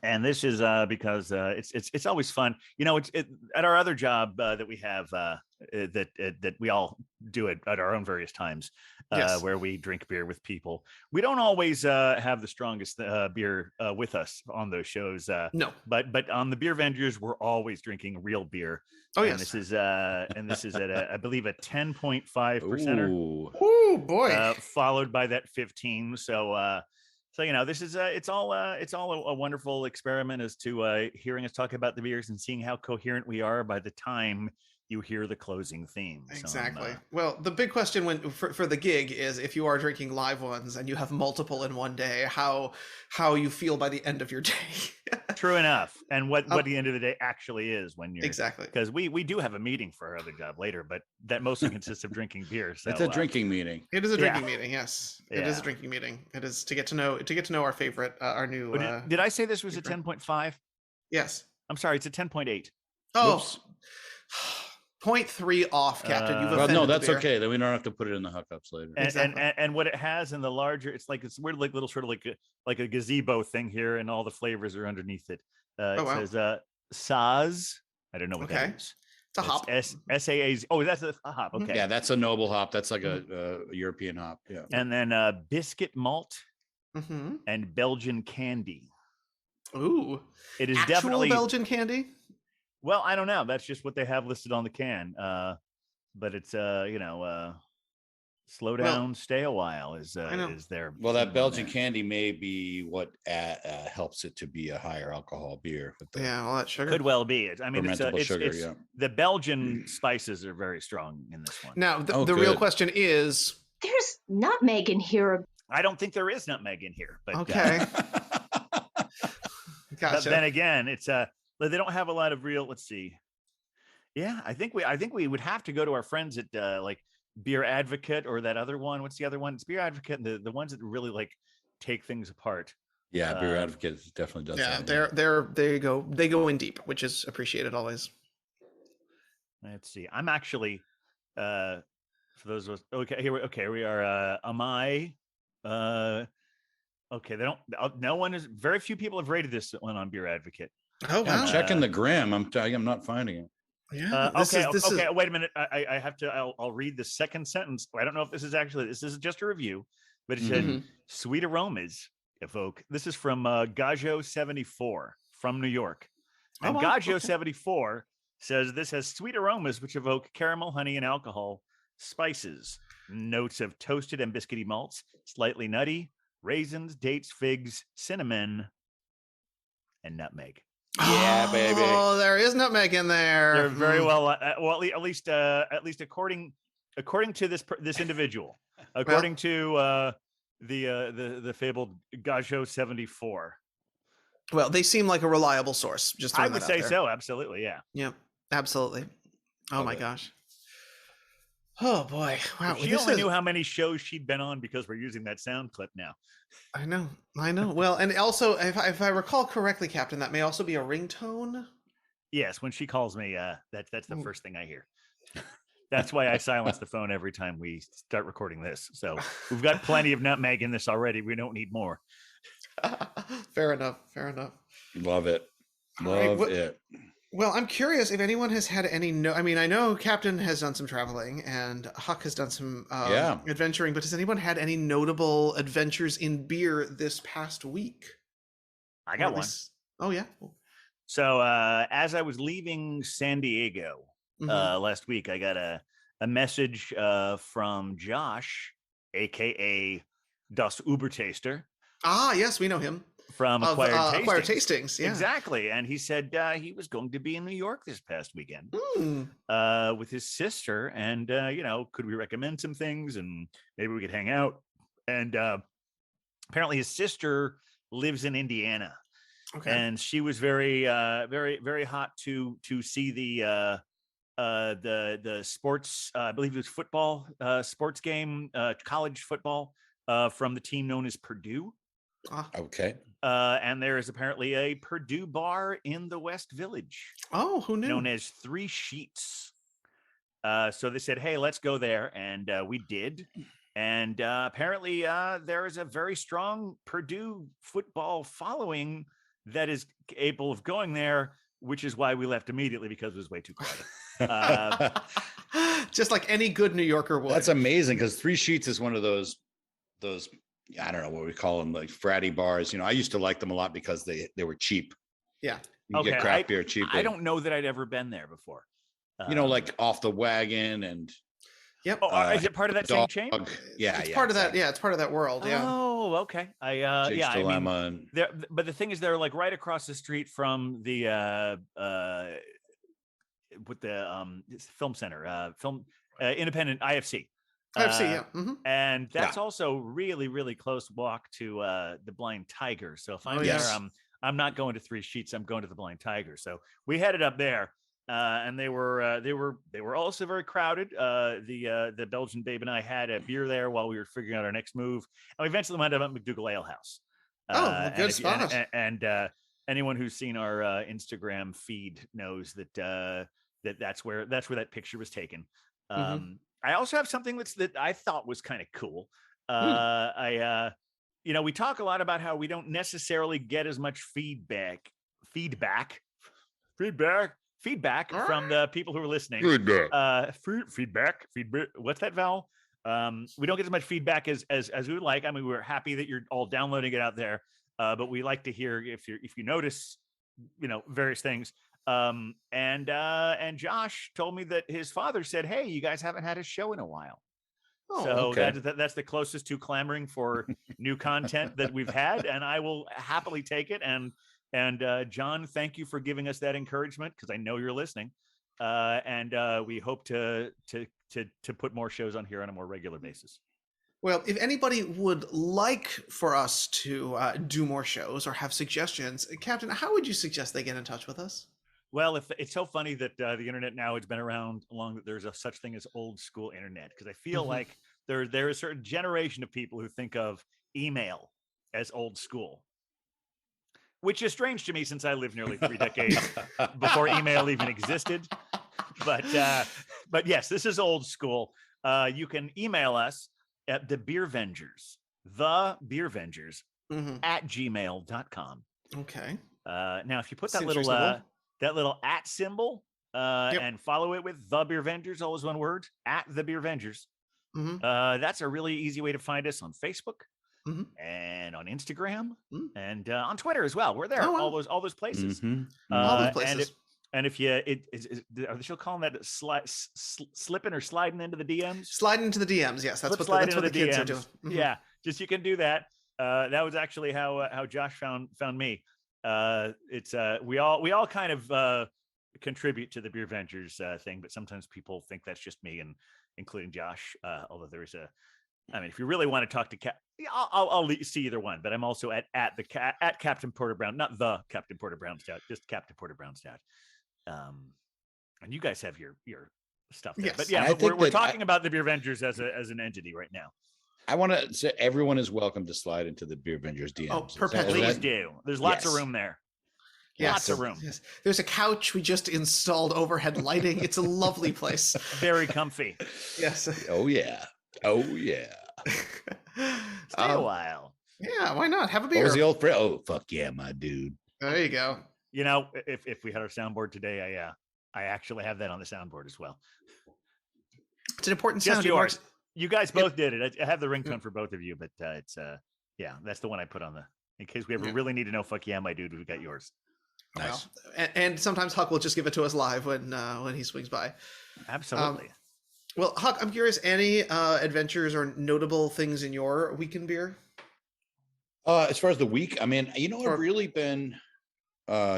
Speaker 1: And this is because it's always fun. You know, it's at our other job that we have that we all do it at our own various times,
Speaker 3: Yes.
Speaker 1: where we drink beer with people. We don't always have the strongest beer with us on those shows.
Speaker 3: No.
Speaker 1: But on the Beer Vengers, we're always drinking real beer.
Speaker 3: Oh,
Speaker 1: and
Speaker 3: yes.
Speaker 1: This is at I believe a 10.5%.
Speaker 3: Oh boy.
Speaker 1: Followed by that 15. So you know, this is it's all a wonderful experiment as to hearing us talk about the beers and seeing how coherent we are by the time you hear the closing theme.
Speaker 3: Exactly. Well, the big question for the gig is if you are drinking live ones and you have multiple in one day, how you feel by the end of your day.
Speaker 1: True enough. And what the end of the day actually is when you're
Speaker 3: exactly,
Speaker 1: because we do have a meeting for our other job later, but that mostly consists of drinking beer. So
Speaker 2: it's a drinking meeting.
Speaker 3: It is a drinking meeting. Yes, it is a drinking meeting. It is to get to know our favorite, our new.
Speaker 1: Did I say this was a 10.5?
Speaker 3: Yes.
Speaker 1: I'm sorry, it's a 10.8.
Speaker 3: Oh.
Speaker 2: Whoops.
Speaker 3: 0.3 off, Captain. You've
Speaker 2: well,
Speaker 3: offended
Speaker 2: no, that's
Speaker 3: the beer.
Speaker 2: okay. Then we don't have to put it in the hookups later.
Speaker 1: And what it has in the larger, it's weird, like little sort of like a gazebo thing here, and all the flavors are underneath it. Says Saz. I don't know what that is.
Speaker 3: It's a hop.
Speaker 1: SAAs. Oh, that's a hop. Okay.
Speaker 2: Yeah, that's a noble hop. That's like a European hop. Yeah.
Speaker 1: And then biscuit malt and Belgian candy.
Speaker 3: Ooh.
Speaker 1: It is
Speaker 3: actual
Speaker 1: definitely
Speaker 3: Belgian candy.
Speaker 1: Well, I don't know. That's just what they have listed on the can. But it's slow down, stay a while is there.
Speaker 2: Well, that Belgian candy may be what helps it to be a higher alcohol beer.
Speaker 3: Well, that sugar
Speaker 1: could well be. I mean,
Speaker 2: sugar,
Speaker 1: the Belgian spices are very strong in this one.
Speaker 3: Now, the real question is,
Speaker 5: there's nutmeg in here.
Speaker 1: I don't think there is nutmeg in here. But
Speaker 3: okay. Gotcha.
Speaker 1: But then again, it's they don't have a lot of real. Let's see. Yeah, I think we would have to go to our friends at like Beer Advocate or that other one. What's the other one? It's Beer Advocate, and the ones that really like take things apart.
Speaker 2: Yeah, Beer Advocate definitely does.
Speaker 3: Yeah, there you go. They go in deep, which is appreciated always.
Speaker 1: Let's see. I'm actually for those of us. Okay, here we are. Am I? Okay, they don't. No one is. Very few people have rated this one on Beer Advocate.
Speaker 3: Oh, wow.
Speaker 2: I'm checking the gram. I'm not finding it.
Speaker 3: Yeah.
Speaker 1: Okay. Wait a minute. I have to. I'll read the second sentence. I don't know if this is actually. This is just a review, but it said sweet aromas evoke. This is from Gajo 74 from New York, and Gajo 74 says this has sweet aromas which evoke caramel, honey, and alcohol spices. Notes of toasted and biscuity malts, slightly nutty, raisins, dates, figs, cinnamon, and nutmeg.
Speaker 2: Yeah, baby.
Speaker 3: Oh, there is nutmeg in there.
Speaker 1: They're very well. Well, at least according to this individual, according to the fabled Gajo 74.
Speaker 3: Well, they seem like a reliable source. Just
Speaker 1: I would say so. Absolutely, yeah.
Speaker 3: Yep, absolutely. Oh my gosh. Oh boy! Wow.
Speaker 1: If she only knew how many shows she'd been on because we're using that sound clip now.
Speaker 3: I know. Well, and also, if I recall correctly, Captain, that may also be a ringtone.
Speaker 1: Yes, when she calls me, that's the first thing I hear. That's why I silence the phone every time we start recording this. So we've got plenty of nutmeg in this already. We don't need more.
Speaker 3: Fair enough.
Speaker 2: Love it. Love it.
Speaker 3: Well, I'm curious if anyone has had any. I mean, I know Captain has done some traveling and Huck has done some adventuring, but has anyone had any notable adventures in beer this past week?
Speaker 1: I got one.
Speaker 3: Oh, yeah.
Speaker 1: So as I was leaving San Diego last week, I got a message from Josh, a.k.a. Das Ubertaster.
Speaker 3: Ah, yes, we know him.
Speaker 1: From Acquired
Speaker 3: Tastings. Yeah.
Speaker 1: Exactly. And he said he was going to be in New York this past weekend with his sister. And, could we recommend some things and maybe we could hang out? And apparently his sister lives in Indiana. Okay. And she was very, very, very hot to see the sports, I believe it was football, sports game, college football from the team known as Purdue.
Speaker 2: Okay.
Speaker 1: And there is apparently a Purdue bar in the West Village.
Speaker 3: Oh, who knew?
Speaker 1: Known as Three Sheets. So they said, hey, let's go there. And we did. And apparently there is a very strong Purdue football following that is able of going there, which is why we left immediately because it was way too crowded.
Speaker 3: Just like any good New Yorker would.
Speaker 2: That's amazing because Three Sheets is one of those, I don't know what we call them, like fratty bars. I used to like them a lot because they were cheap.
Speaker 3: Yeah.
Speaker 2: You get craft beer cheap.
Speaker 1: I don't know that I'd ever been there before.
Speaker 2: Like Off the Wagon and.
Speaker 3: Yep.
Speaker 1: Is it part of that same chain?
Speaker 2: Yeah,
Speaker 3: it's part of that. Yeah, it's part of that world. Yeah.
Speaker 1: Oh, okay.
Speaker 2: Dilemma.
Speaker 1: But the thing is, they're like right across the street from the with the film center, independent IFC.
Speaker 3: IFC, yeah. Mm-hmm.
Speaker 1: And that's also really, really close walk to the Blind Tiger. So if I'm there, I'm not going to Three Sheets. I'm going to the Blind Tiger. So we headed up there. And they were also very crowded. The Belgian babe and I had a beer there while we were figuring out our next move, and we eventually wound up at McDougal Ale House.
Speaker 3: Good spot.
Speaker 1: And anyone who's seen our Instagram feed knows that that's where that picture was taken. I also have something that I thought was kind of cool. We talk a lot about how we don't necessarily get as much feedback from the people who are listening. Feedback. What's that vowel? We don't get as much feedback as we would like. I mean, we're happy that you're all downloading it out there, but we like to hear if you notice, various things. And Josh told me that his father said, "Hey, you guys haven't had a show in a while."
Speaker 3: Oh,
Speaker 1: so
Speaker 2: okay.
Speaker 1: that's the closest to clamoring for new content that we've had, and I will happily take it. And John, thank you for giving us that encouragement because I know you're listening. And we hope to put more shows on here on a more regular basis.
Speaker 3: Well, if anybody would like for us to do more shows or have suggestions, Captain, how would you suggest they get in touch with us?
Speaker 1: Well, if it's so funny that the internet now has been around long that there's a such thing as old school internet, because I feel like there is a certain generation of people who think of email as old school, which is strange to me since I lived nearly 3 decades before email even existed. But yes, this is old school. You can email us at the Beer Vengers at gmail.com.
Speaker 3: Okay.
Speaker 1: Now, if you put
Speaker 3: Seems
Speaker 1: that little
Speaker 3: reasonable.
Speaker 1: that little at symbol and follow it with the Beer Vengers, all is one word, at the Beer Vengers. That's a really easy way to find us on Facebook. And on Instagram and on Twitter as well. We're there. All those places.
Speaker 3: All those places.
Speaker 1: And if you, are they still calling that slipping or sliding into the DMs?
Speaker 3: Sliding into the DMs. Yes, that's what the kids are doing.
Speaker 1: Yeah, just you can do that. That was actually how Josh found me. It's we all kind of contribute to the Beer Vengers thing, but sometimes people think that's just me, and including Josh. Although there is if you really want to talk to I'll see either one, but I'm also at Captain Porter Brown, not the Captain Porter Brown Stout, just Captain Porter Brown Stout. And you guys have your stuff there. Yes. But we're talking about the Beer Vengers as an entity right now.
Speaker 2: I want to say everyone is welcome to slide into the Beer Vengers DMs.
Speaker 3: Oh, perpetually.
Speaker 1: Please do. There's lots of room there.
Speaker 3: Yes.
Speaker 1: Lots of room.
Speaker 3: Yes. There's a couch we just installed overhead lighting. It's a lovely place.
Speaker 1: Very comfy.
Speaker 3: Yes.
Speaker 2: Oh yeah. Stay
Speaker 1: a while.
Speaker 3: Yeah, why not? Have a beer.
Speaker 2: What was the old friend? Oh, fuck yeah, my dude.
Speaker 3: There you go.
Speaker 1: If we had our soundboard today, I actually have that on the soundboard as well.
Speaker 3: It's an important
Speaker 1: Just
Speaker 3: sound.
Speaker 1: yours. You guys both did it. I have the ringtone for both of you, but it's that's the one I put on in case we ever really need to know. Fuck yeah, my dude, we've got yours.
Speaker 2: Nice.
Speaker 3: Well, and sometimes Huck will just give it to us live when he swings by.
Speaker 1: Absolutely.
Speaker 3: Well, Huck, I'm curious, any adventures or notable things in your weekend beer?
Speaker 2: As far as the week, I've really been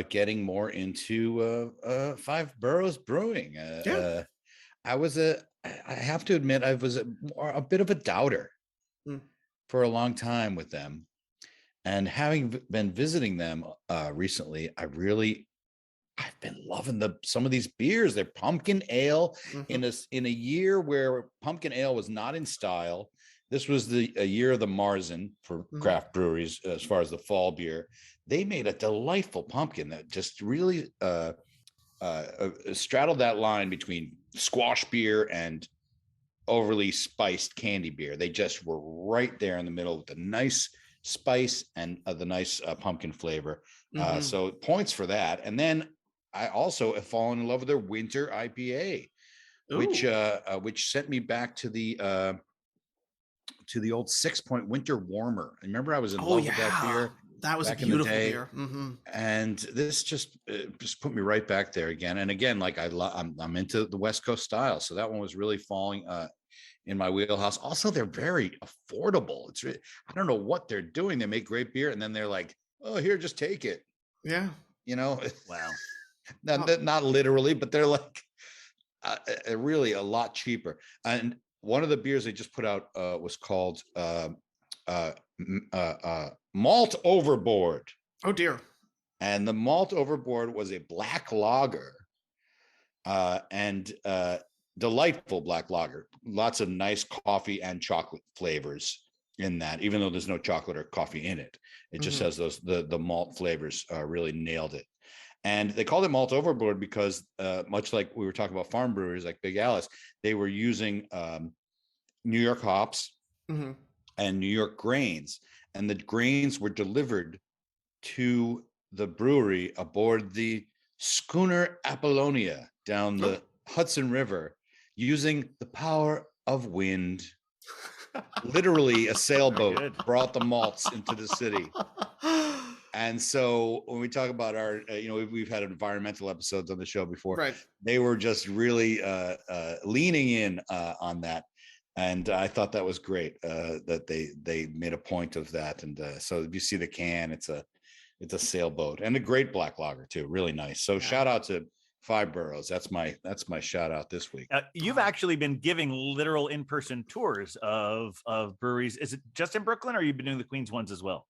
Speaker 2: getting more into Five Boroughs Brewing. I have to admit, I was a bit of a doubter for a long time with them. And having been visiting them recently, I've been loving some of these beers. They're pumpkin ale in a year where pumpkin ale was not in style. This was a year of the Marzen for craft breweries as far as the fall beer. They made a delightful pumpkin that just really straddled that line between squash beer and overly spiced candy beer. They just were right there in the middle with the nice spice and the nice pumpkin flavor. So points for that. And then I also have fallen in love with their winter IPA, which sent me back to the old 6 Point Winter Warmer. I remember I was in love with that beer.
Speaker 3: That was a beautiful beer.
Speaker 2: And this just put me right back there again. And again, like I'm into the West Coast style, so that one was really falling in my wheelhouse. Also, they're very affordable. I don't know what they're doing. They make great beer, and then they're like, "Oh, here, just take it."
Speaker 3: Yeah,
Speaker 2: Wow. Not literally, but they're like really a lot cheaper. And one of the beers they just put out was called Malt Overboard.
Speaker 3: Oh dear.
Speaker 2: And the Malt Overboard was a black lager, and delightful black lager. Lots of nice coffee and chocolate flavors in that, even though there's no chocolate or coffee in it. It just has the malt flavors. Really nailed it. And they called it Malt Overboard because much like we were talking about farm breweries like Big Alice, they were using New York hops and New York grains. And the grains were delivered to the brewery aboard the schooner Apollonia down the Hudson River using the power of wind. Literally a sailboat brought the malts into the city. And so when we talk about our, we've had environmental episodes on the show before.
Speaker 3: Right.
Speaker 2: They were just really leaning in on that. And I thought that was great that they made a point of that. And so if you see the can, it's a sailboat and a great black lager too. Really nice. So shout out to Five Boroughs. That's my shout out this week.
Speaker 1: You've actually been giving literal in-person tours of breweries. Is it just in Brooklyn, or you've been doing the Queens ones as well?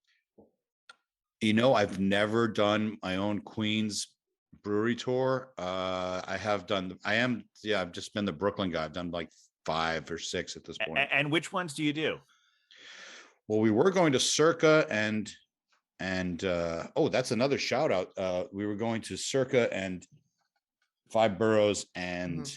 Speaker 2: I've never done my own Queens brewery tour. I've just been the Brooklyn guy. I've done like 5 or 6 at this point.
Speaker 1: And which ones do you do?
Speaker 2: Well, we were going to Circa and that's another shout out. We were going to Circa and Five Boroughs and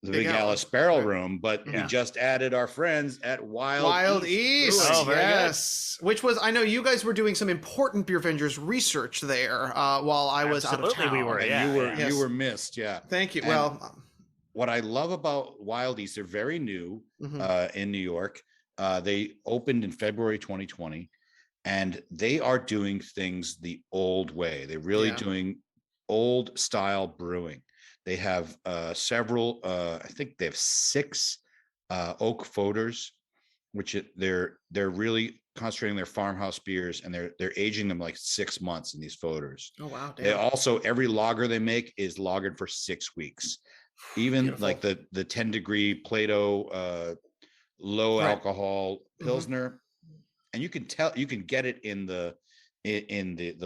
Speaker 2: the Big Alice Barrel Room, but we just added our friends at Wild
Speaker 3: East.
Speaker 1: Oh,
Speaker 3: yes. Which was, I know you guys were doing some important Beer Vengers research there while I was out of town.
Speaker 1: We were.
Speaker 2: You were missed. Yeah.
Speaker 3: Thank you.
Speaker 2: And what I love about Wild East, they're very new in New York. They opened in February 2020, and they are doing things the old way. They're really doing old style brewing. They have several, I think they have 6 oak foeders, which they're really concentrating their farmhouse beers, and they're aging them like 6 months in these foeders.
Speaker 3: Oh wow! Damn.
Speaker 2: They also, every lager they make is lagered for 6 weeks. Even beautiful. Like the 10-degree Plato low alcohol Pilsner, and you can get it in the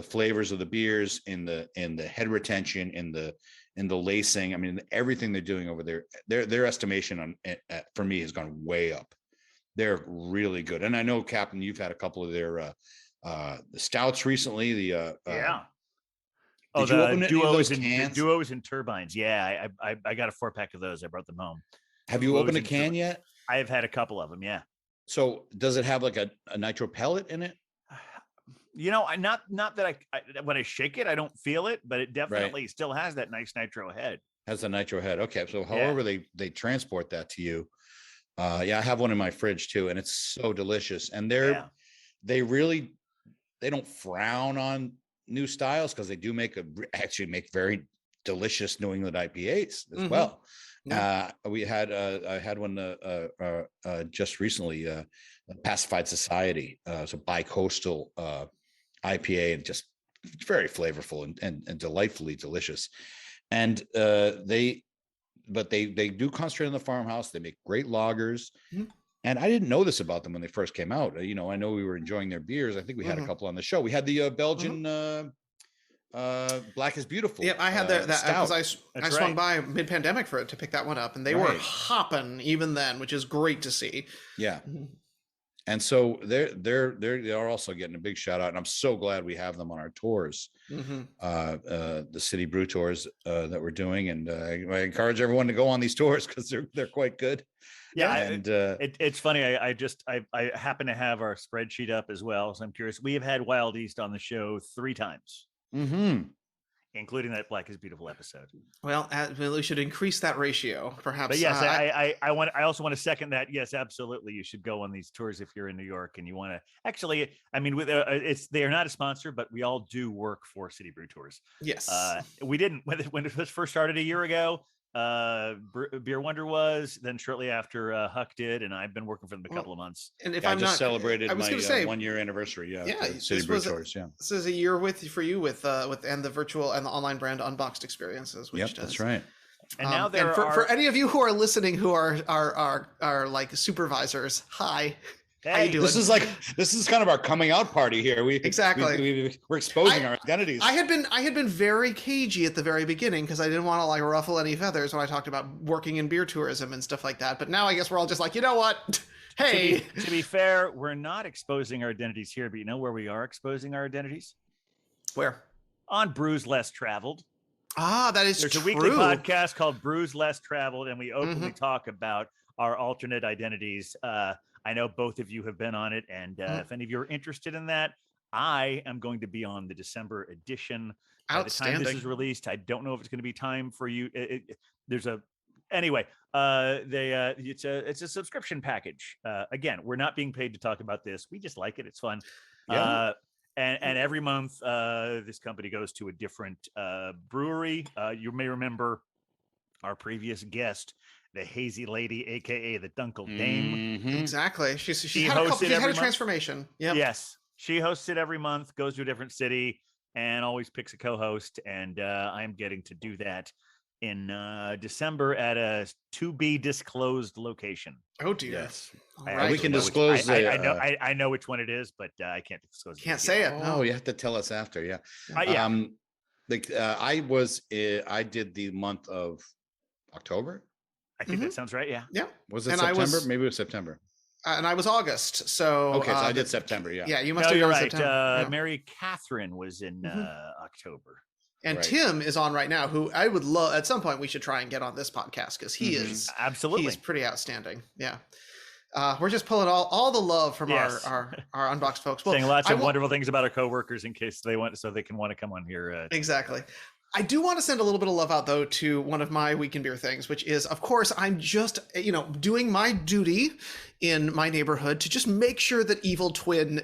Speaker 2: flavors of the beers, in the head retention, in the lacing. I mean, everything they're doing over there, their estimation on for me has gone way up. They're really good. And I know, Captain, you've had a couple of their the stouts recently. The
Speaker 1: duos and turbines. Yeah, I got a 4-pack of those. I brought them home.
Speaker 2: Have you opened a can yet?
Speaker 1: I've had a couple of them. Yeah.
Speaker 2: So does it have like a nitro pellet in it?
Speaker 1: Not that when I shake it, I don't feel it, but it definitely still has that nice nitro head.
Speaker 2: Has a nitro head. Okay. So however they transport that to you. I have one in my fridge too, and it's so delicious. And they don't frown on new styles, because they do actually make very delicious New England IPAs as well. Yeah. I had one just recently, Pacified Society. It's a bi-coastal IPA, and just very flavorful and delightfully delicious. And they do concentrate on the farmhouse. They make great lagers. And I didn't know this about them when they first came out. I know we were enjoying their beers. I think we had a couple on the show. We had the Belgian Black is Beautiful.
Speaker 3: Yeah, I had that because I swung by mid-pandemic to pick that one up, and they were hopping even then, which is great to see.
Speaker 2: Yeah. And so they are also getting a big shout out, and I'm so glad we have them on our tours, the City Brew tours that we're doing, and I encourage everyone to go on these tours because they're quite good.
Speaker 1: Yeah,
Speaker 2: and
Speaker 1: it's funny. I happen to have our spreadsheet up as well, so I'm curious. We have had Wild East on the show 3 times, including that Black is Beautiful episode.
Speaker 3: Well, we should increase that ratio, perhaps.
Speaker 1: But yes, I also want to second that. Yes, absolutely, you should go on these tours if you're in New York and you want to. Actually, I mean, with they are not a sponsor, but we all do work for City Brew Tours.
Speaker 3: Yes,
Speaker 1: we didn't when it first started a year ago. Beer Wonder was, then shortly after Huck did, and I've been working for them a couple of months.
Speaker 3: And if
Speaker 2: I
Speaker 3: I'm
Speaker 2: just
Speaker 3: not,
Speaker 2: celebrated
Speaker 3: I was
Speaker 2: my
Speaker 3: going to say
Speaker 2: 1 year anniversary. Yeah, City
Speaker 3: this
Speaker 2: Brew
Speaker 3: was
Speaker 2: Tours.
Speaker 3: this is a year for you with and the virtual and the online brand Unboxed experiences. Which
Speaker 2: that's right.
Speaker 1: And now there
Speaker 3: for any of you who are listening who are like supervisors, hi. How you doing?
Speaker 2: This is kind of our coming out party here. We're exposing our identities.
Speaker 3: I had been very cagey at the very beginning because I didn't want to like ruffle any feathers when I talked about working in beer tourism and stuff like that. But now I guess we're all just like, you know what? Hey,
Speaker 1: to be fair, we're not exposing our identities here, but you know where we are exposing our identities?
Speaker 3: Where?
Speaker 1: On Brews Less Traveled.
Speaker 3: Ah, that is
Speaker 1: There's
Speaker 3: true.
Speaker 1: a weekly podcast called Brews Less Traveled, and we openly talk about our alternate identities. I know both of you have been on it, and if any of you are interested in that, I am going to be on the December edition. By the time this is released, I don't know if it's going to be time for you. It's a subscription package. Again, we're not being paid to talk about this. We just like it. It's fun.
Speaker 2: Yeah.
Speaker 1: And every month, this company goes to a different brewery. You may remember our previous guest, the Hazy Lady, aka the Dunkle Dame.
Speaker 3: Exactly. She's had a transformation. Yeah.
Speaker 1: Yes, she hosts it every month. Goes to a different city and always picks a co-host. And I'm getting to do that in December at a to be disclosed location.
Speaker 3: Oh dear.
Speaker 2: Yes.
Speaker 3: Right.
Speaker 2: We can disclose.
Speaker 1: I know which one it is, but I can't disclose.
Speaker 3: Can't say it.
Speaker 2: No, you have to tell us after. Yeah. I did the month of October.
Speaker 1: I think that sounds right. Yeah.
Speaker 3: Yeah.
Speaker 2: Was it September? Maybe it was September.
Speaker 3: And I was August. So
Speaker 2: okay, so I did September. Yeah.
Speaker 3: Yeah, you must have done
Speaker 1: right.
Speaker 3: September.
Speaker 1: Mary Catherine was in October.
Speaker 3: And Tim is on right now, who I would love at some point we should try and get on this podcast because he is
Speaker 1: absolutely
Speaker 3: he's pretty outstanding. Yeah. We're just pulling all the love from our Unboxed folks.
Speaker 1: Well, saying lots of wonderful things about our coworkers in case they want, so they can want to come on here.
Speaker 3: Exactly. I do want to send a little bit of love out though to one of my Week in Beer things, which is, of course, I'm just doing my duty in my neighborhood to just make sure that Evil Twin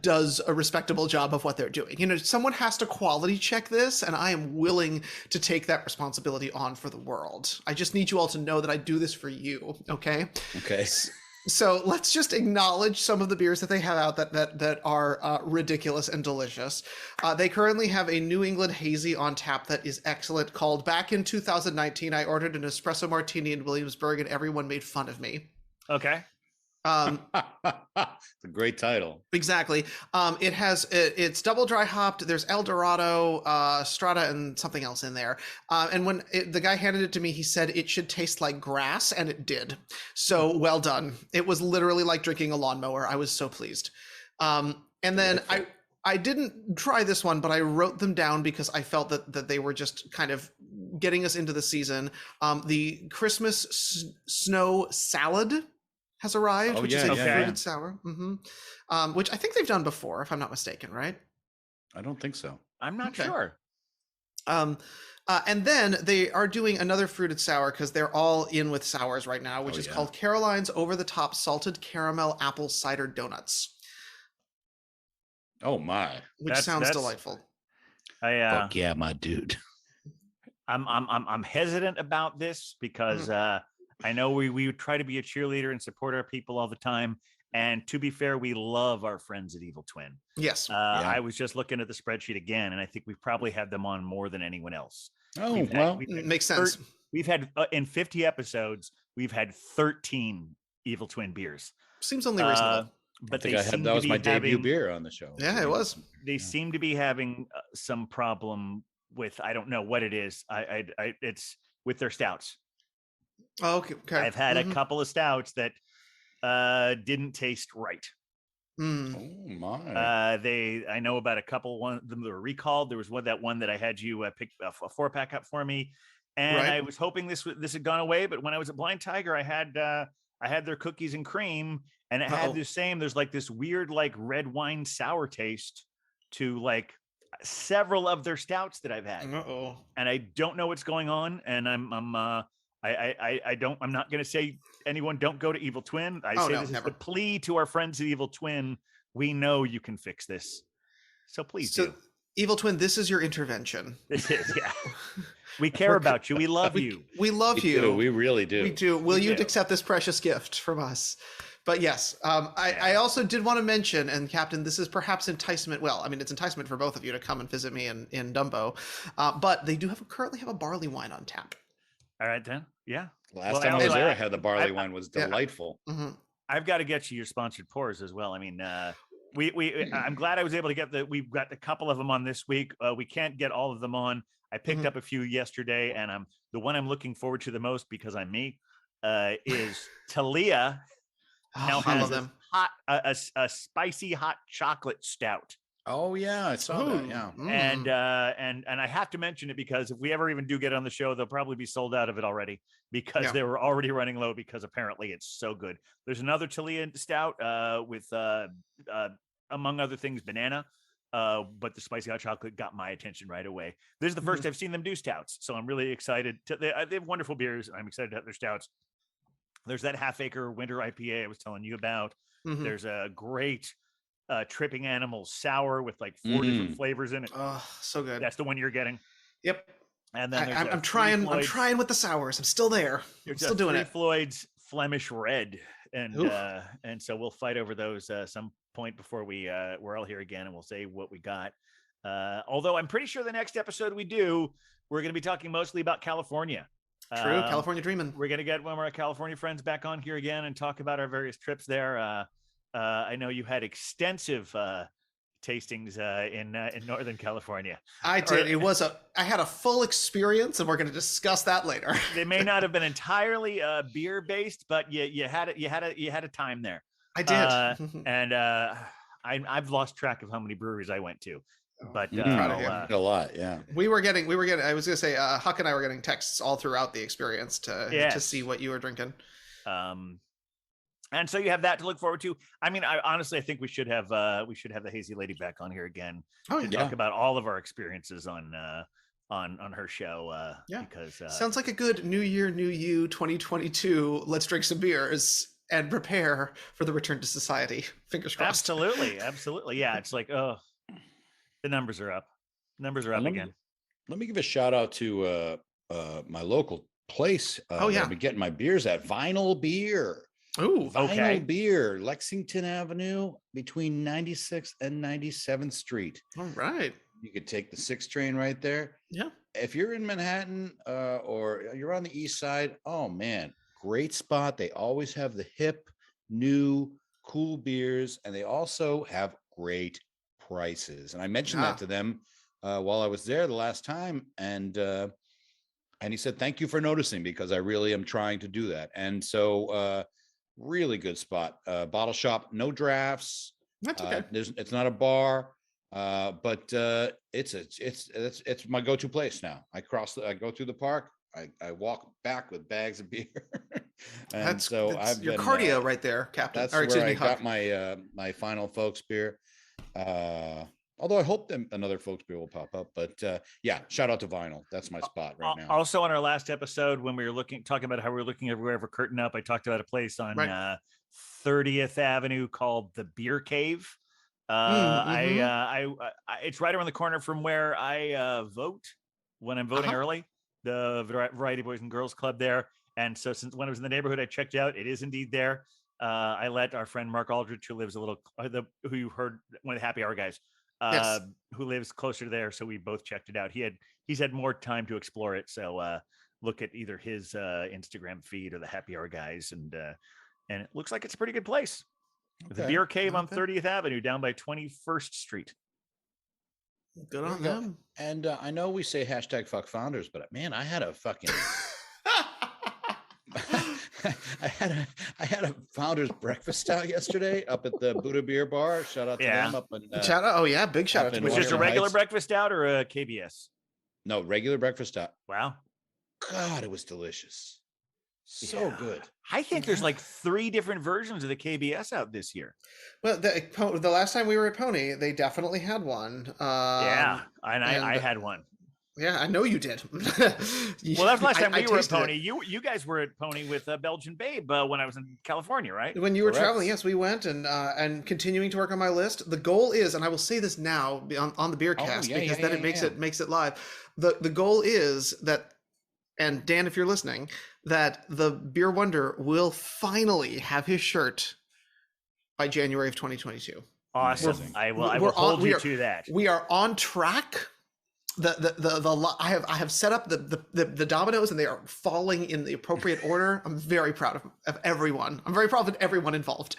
Speaker 3: does a respectable job of what they're doing. Someone has to quality check this, and I am willing to take that responsibility on for the world. I just need you all to know that I do this for you. Okay.
Speaker 2: Okay.
Speaker 3: So let's just acknowledge some of the beers that they have out that are ridiculous and delicious. They currently have a New England Hazy on tap that is excellent called Back in 2019. I ordered an espresso martini in Williamsburg and everyone made fun of me.
Speaker 1: Okay.
Speaker 2: It's a great title.
Speaker 3: Exactly. It's double dry hopped. There's El Dorado, Strata, and something else in there. And when the guy handed it to me, he said it should taste like grass, and it did. So well done. It was literally like drinking a lawnmower. I was so pleased. And then I didn't try this one, but I wrote them down because I felt that they were just kind of getting us into the season. The Christmas Snow Salad has arrived, which is a fruited sour, which I think they've done before, if I'm not mistaken, right?
Speaker 2: I don't think so.
Speaker 1: I'm not sure.
Speaker 3: And then they are doing another fruited sour because they're all in with sours right now, which is called Caroline's Over the Top Salted Caramel Apple Cider Donuts.
Speaker 2: Oh my!
Speaker 3: Which sounds delightful.
Speaker 2: Fuck yeah, my dude.
Speaker 1: I'm hesitant about this because I know we try to be a cheerleader and support our people all the time. And to be fair, we love our friends at Evil Twin.
Speaker 3: Yes.
Speaker 1: I was just looking at the spreadsheet again, and I think we've probably had them on more than anyone else.
Speaker 2: Oh,
Speaker 3: makes sense.
Speaker 1: We've had, in 50 episodes, we've had 13 Evil Twin beers.
Speaker 3: Seems only reasonable.
Speaker 1: But
Speaker 2: that was my debut beer on the show.
Speaker 3: Yeah, it was.
Speaker 1: They seem to be having some problem with, I don't know what it is. It's with their stouts.
Speaker 3: Oh, okay.
Speaker 1: I've had a couple of stouts that didn't taste right.
Speaker 3: Mm.
Speaker 2: Oh my.
Speaker 1: I know about a couple. One of them that were recalled. There was one that I had you pick a 4-pack up for me, and
Speaker 3: Right.
Speaker 1: I was hoping this had gone away. But when I was at Blind Tiger, I had their cookies and cream, and it had
Speaker 3: Uh-oh.
Speaker 1: the same. There's like this weird like red wine sour taste to like several of their stouts that I've had,
Speaker 3: Uh-oh.
Speaker 1: and I don't know what's going on. And I'm not going to say anyone don't go to Evil Twin. I
Speaker 3: Oh,
Speaker 1: say
Speaker 3: no,
Speaker 1: this is
Speaker 3: never.
Speaker 1: the plea to our friends at Evil Twin. We know you can fix this, so please do.
Speaker 3: Evil Twin, this is your intervention.
Speaker 1: This is, yeah. We care about you. We love you.
Speaker 3: We love
Speaker 2: We
Speaker 3: you.
Speaker 2: do. We really do.
Speaker 3: We do. Will you
Speaker 1: do.
Speaker 3: accept this precious gift from us? But yes, I also did want to mention, and Captain, this is perhaps enticement. Well, I mean, it's enticement for both of you to come and visit me in Dumbo. But they do currently have a barley wine on tap.
Speaker 1: All right, then. Yeah.
Speaker 2: Last time I was there, I had the barley wine. Was
Speaker 3: Yeah.
Speaker 2: delightful.
Speaker 3: Mm-hmm.
Speaker 1: I've got to get you your sponsored pours as well. I mean, I'm glad I was able to get we've got a couple of them on this week. We can't get all of them on. I picked up a few yesterday, and the one I'm looking forward to the most because I'm me is Talia. Now
Speaker 3: I
Speaker 1: has
Speaker 3: love them.
Speaker 1: a spicy hot chocolate stout.
Speaker 2: Oh yeah, I saw that. Yeah.
Speaker 1: And I have to mention it because if we ever even do get on the show, they'll probably be sold out of it already because they were already running low because apparently it's so good. There's another Talia stout with among other things banana, but the spicy hot chocolate got my attention right away. This is the first I've seen them do stouts, so I'm really excited. They have wonderful beers. I'm excited to have their stouts. There's that Half Acre Winter IPA I was telling you about. There's a great Tripping Animals sour with like 4 different flavors in it.
Speaker 3: Oh, so good.
Speaker 1: That's the one you're getting.
Speaker 3: Yep.
Speaker 1: And then
Speaker 3: I'm trying with the sours. I'm still there. I'm still doing it.
Speaker 1: Floyd's Flemish Red, and so we'll fight over those some point before we're all here again, and we'll say what we got. Although I'm pretty sure the next episode we're going to be talking mostly about California.
Speaker 3: True, California dreaming.
Speaker 1: We're going to get one of our California friends back on here again and talk about our various trips there. I know you had extensive tastings in Northern California.
Speaker 3: I did. I had a full experience, and we're going to discuss that later.
Speaker 1: They may not have been entirely beer based, but you had a time there.
Speaker 3: I did.
Speaker 1: And I've lost track of how many breweries I went to. But
Speaker 2: a lot, yeah.
Speaker 3: We were getting. I was gonna say, Huck and I were getting texts all throughout the experience to see what you were drinking.
Speaker 1: And so you have that to look forward to. I mean, I think we should have the Hazy Lady back on here again to talk about all of our experiences on her show. Because
Speaker 3: sounds like a good New Year, New You 2022. Let's drink some beers and prepare for the return to society. Fingers crossed.
Speaker 1: Absolutely. Yeah, it's like, oh. The numbers are up. Again.
Speaker 2: Let me give a shout out to my local place. I've been getting my beers at Vinyl Beer.
Speaker 3: Oh,
Speaker 2: Vinyl Beer, Lexington Avenue between 96th and 97th Street.
Speaker 3: All right.
Speaker 2: You could take the 6 train right there.
Speaker 3: Yeah.
Speaker 2: If you're in Manhattan or you're on the east side, oh man, great spot. They always have the hip, new, cool beers, and they also have great prices. And I mentioned that to them while I was there the last time, and he said, thank you for noticing, because I really am trying to do that. And so really good spot. Bottle shop, no drafts.
Speaker 3: That's okay.
Speaker 2: It's not a bar, but it's my go-to place now. I go through the park, I walk back with bags of beer. And that's I've
Speaker 3: your
Speaker 2: been,
Speaker 3: cardio right there, Captain.
Speaker 2: That's where I got my final folks beer. Although I hope another folks beer will pop up, but shout out to Vinyl. That's my spot right now.
Speaker 1: Also, on our last episode, when we were talking about how we were looking everywhere for Curtain Up, I talked about a place on 30th Avenue called the Beer Cave. It's right around the corner from where I vote when I'm voting early. The Variety Boys and Girls Club there. And so since when I was in the neighborhood, I checked out. It is indeed there. I let our friend Mark Aldrich, who lives who you heard, one of the Happy Hour guys, who lives closer there. So we both checked it out. He's had more time to explore it. So look at either his Instagram feed or the Happy Hour guys. And it looks like it's a pretty good place. The Beer Cave on 30th Avenue down by 21st Street.
Speaker 3: Good on them.
Speaker 2: And I know we say #fuck founders, but man, I had a fucking I had a founder's breakfast stout yesterday up at the Buddha Beer Bar. Shout out to
Speaker 1: Yeah.
Speaker 2: them up in
Speaker 3: Shout out! Oh yeah, big shout out to
Speaker 2: in
Speaker 1: Was it just a
Speaker 2: Washington
Speaker 1: regular
Speaker 2: Heights.
Speaker 1: breakfast stout or a KBS?
Speaker 2: No, regular breakfast stout.
Speaker 1: Wow.
Speaker 2: God, it was delicious. So
Speaker 1: Yeah.
Speaker 2: good.
Speaker 1: I think there's like 3 different versions of the KBS out this year.
Speaker 3: Well, the last time we were at Pony, they definitely had one.
Speaker 1: Yeah, and I had one.
Speaker 3: Yeah, I know you did.
Speaker 1: Well, that's the last time we were at
Speaker 3: tasted it.
Speaker 1: Pony. You guys were at Pony with Belgian Babe when I was in California, right?
Speaker 3: When you were
Speaker 2: Correct.
Speaker 3: traveling, yes, we went and continuing to work on my list. The goal is, and I will say this now on the beer cast because then it makes it live. The goal is that, and Dan, if you're listening, that the Beer Wonder will finally have his shirt by January of 2022.
Speaker 1: Awesome. I will hold you to that.
Speaker 3: We are on track. I have set up the dominoes and they are falling in the appropriate order. I'm very proud of everyone. I'm very proud of everyone involved.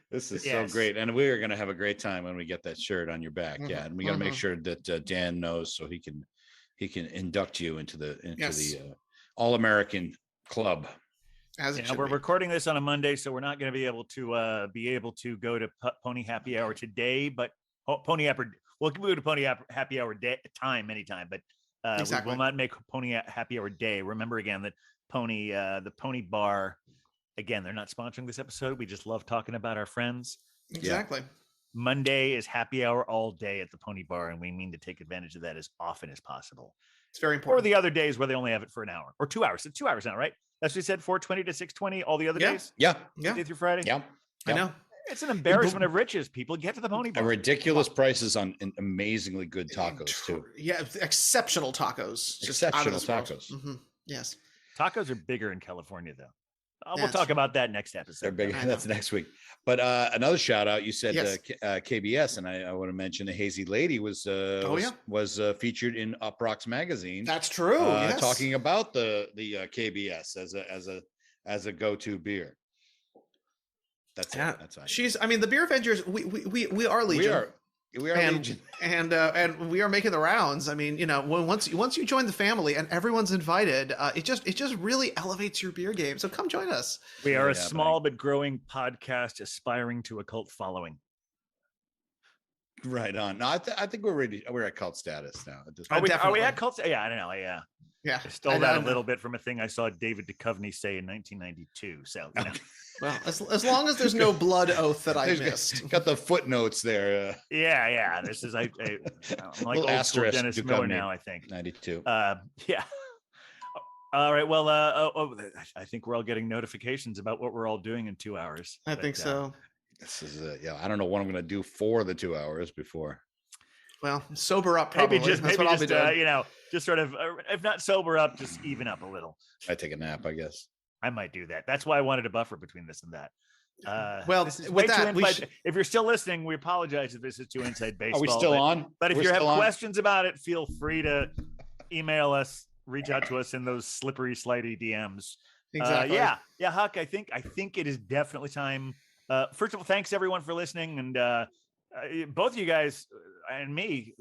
Speaker 2: This is so great, and we are going to have a great time when we get that shirt on your back. Yeah, and we got to make sure that Dan knows so he can induct you into the All-American Club.
Speaker 3: As it should
Speaker 1: we're
Speaker 3: be.
Speaker 1: recording this on a Monday, so we're not going to be able to go to Pony Happy Hour today, but Pony Happy. We'll go to Pony Happy Hour anytime, but we will not make Pony Happy Hour day. Remember again that the Pony Bar, again, they're not sponsoring this episode. We just love talking about our friends.
Speaker 3: Exactly.
Speaker 1: Yeah. Monday is happy hour all day at the Pony Bar, and we mean to take advantage of that as often as possible.
Speaker 3: It's very important.
Speaker 1: Or the other days where they only have it for an hour or 2 hours. It's 2 hours now, right? That's what you said, 4:20 to 6:20. All the other days.
Speaker 2: Yeah.
Speaker 1: Monday through Friday.
Speaker 2: Yeah.
Speaker 3: I know.
Speaker 1: It's an embarrassment of riches. People get to the Pony Bar.
Speaker 2: Ridiculous prices on amazingly good tacos too.
Speaker 3: Yeah, exceptional tacos. Just out of
Speaker 2: Exceptional
Speaker 3: this world.
Speaker 2: tacos.
Speaker 3: Mhm. Yes.
Speaker 1: Tacos are bigger in California, though. We'll talk about that next episode.
Speaker 2: They're big. That's next week. But another shout out. You said
Speaker 3: Yes.
Speaker 2: KBS, and I want to mention the Hazy Lady was featured in Up Rocks magazine.
Speaker 3: That's true. Yes.
Speaker 2: Talking about the KBS as a go-to beer. That's it. That's
Speaker 3: She's. I mean, the Beer Avengers. We are Legion.
Speaker 2: We are Legion.
Speaker 3: And we are making the rounds. I mean, once you join the family and everyone's invited, it just really elevates your beer game. So come join us.
Speaker 1: We are a small but growing podcast aspiring to a cult following.
Speaker 2: Right on. No, I think we're at cult status now.
Speaker 1: Are we at cult? Yeah, I don't know.
Speaker 3: Yeah.
Speaker 1: I stole that a little bit from a thing I saw David Duchovny say in 1992. So,
Speaker 3: well, as long as there's no blood oath that I missed.
Speaker 2: Got the footnotes there.
Speaker 1: Yeah. This is I'm like old school Dennis
Speaker 2: Duchovny,
Speaker 1: Miller now, I think.
Speaker 2: 92.
Speaker 1: Yeah. All right. Well, I think we're all getting notifications about what we're all doing in 2 hours.
Speaker 3: I think so.
Speaker 2: This is I don't know what I'm going to do for the 2 hours before.
Speaker 3: Well, sober up probably. That's what I'll be doing.
Speaker 1: Just sort of, if not sober up, just even up a little.
Speaker 2: I take a nap, I guess.
Speaker 1: I might do that. That's why I wanted a buffer between this and that.
Speaker 3: Well, with that,
Speaker 1: if you're still listening, we apologize if this is too inside baseball.
Speaker 2: Are we still on?
Speaker 1: But if you have questions about it, feel free to email us, reach out to us in those slippery, slidey DMs.
Speaker 3: Exactly.
Speaker 1: Yeah, Huck. I think it is definitely time. First of all, thanks everyone for listening, and both of you guys and me.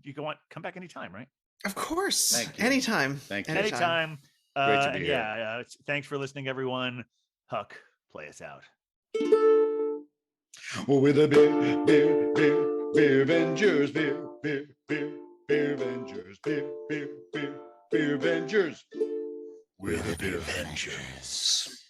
Speaker 1: You come back anytime, right?
Speaker 3: Of course.
Speaker 2: Thank you.
Speaker 3: Anytime.
Speaker 2: Thank you.
Speaker 1: Anytime.
Speaker 2: Great to be here.
Speaker 1: Yeah. Thanks for listening, everyone. Huck, play us out.
Speaker 2: Well, with a beer Avengers, beer Avengers, beer Avengers, with a beer Avengers.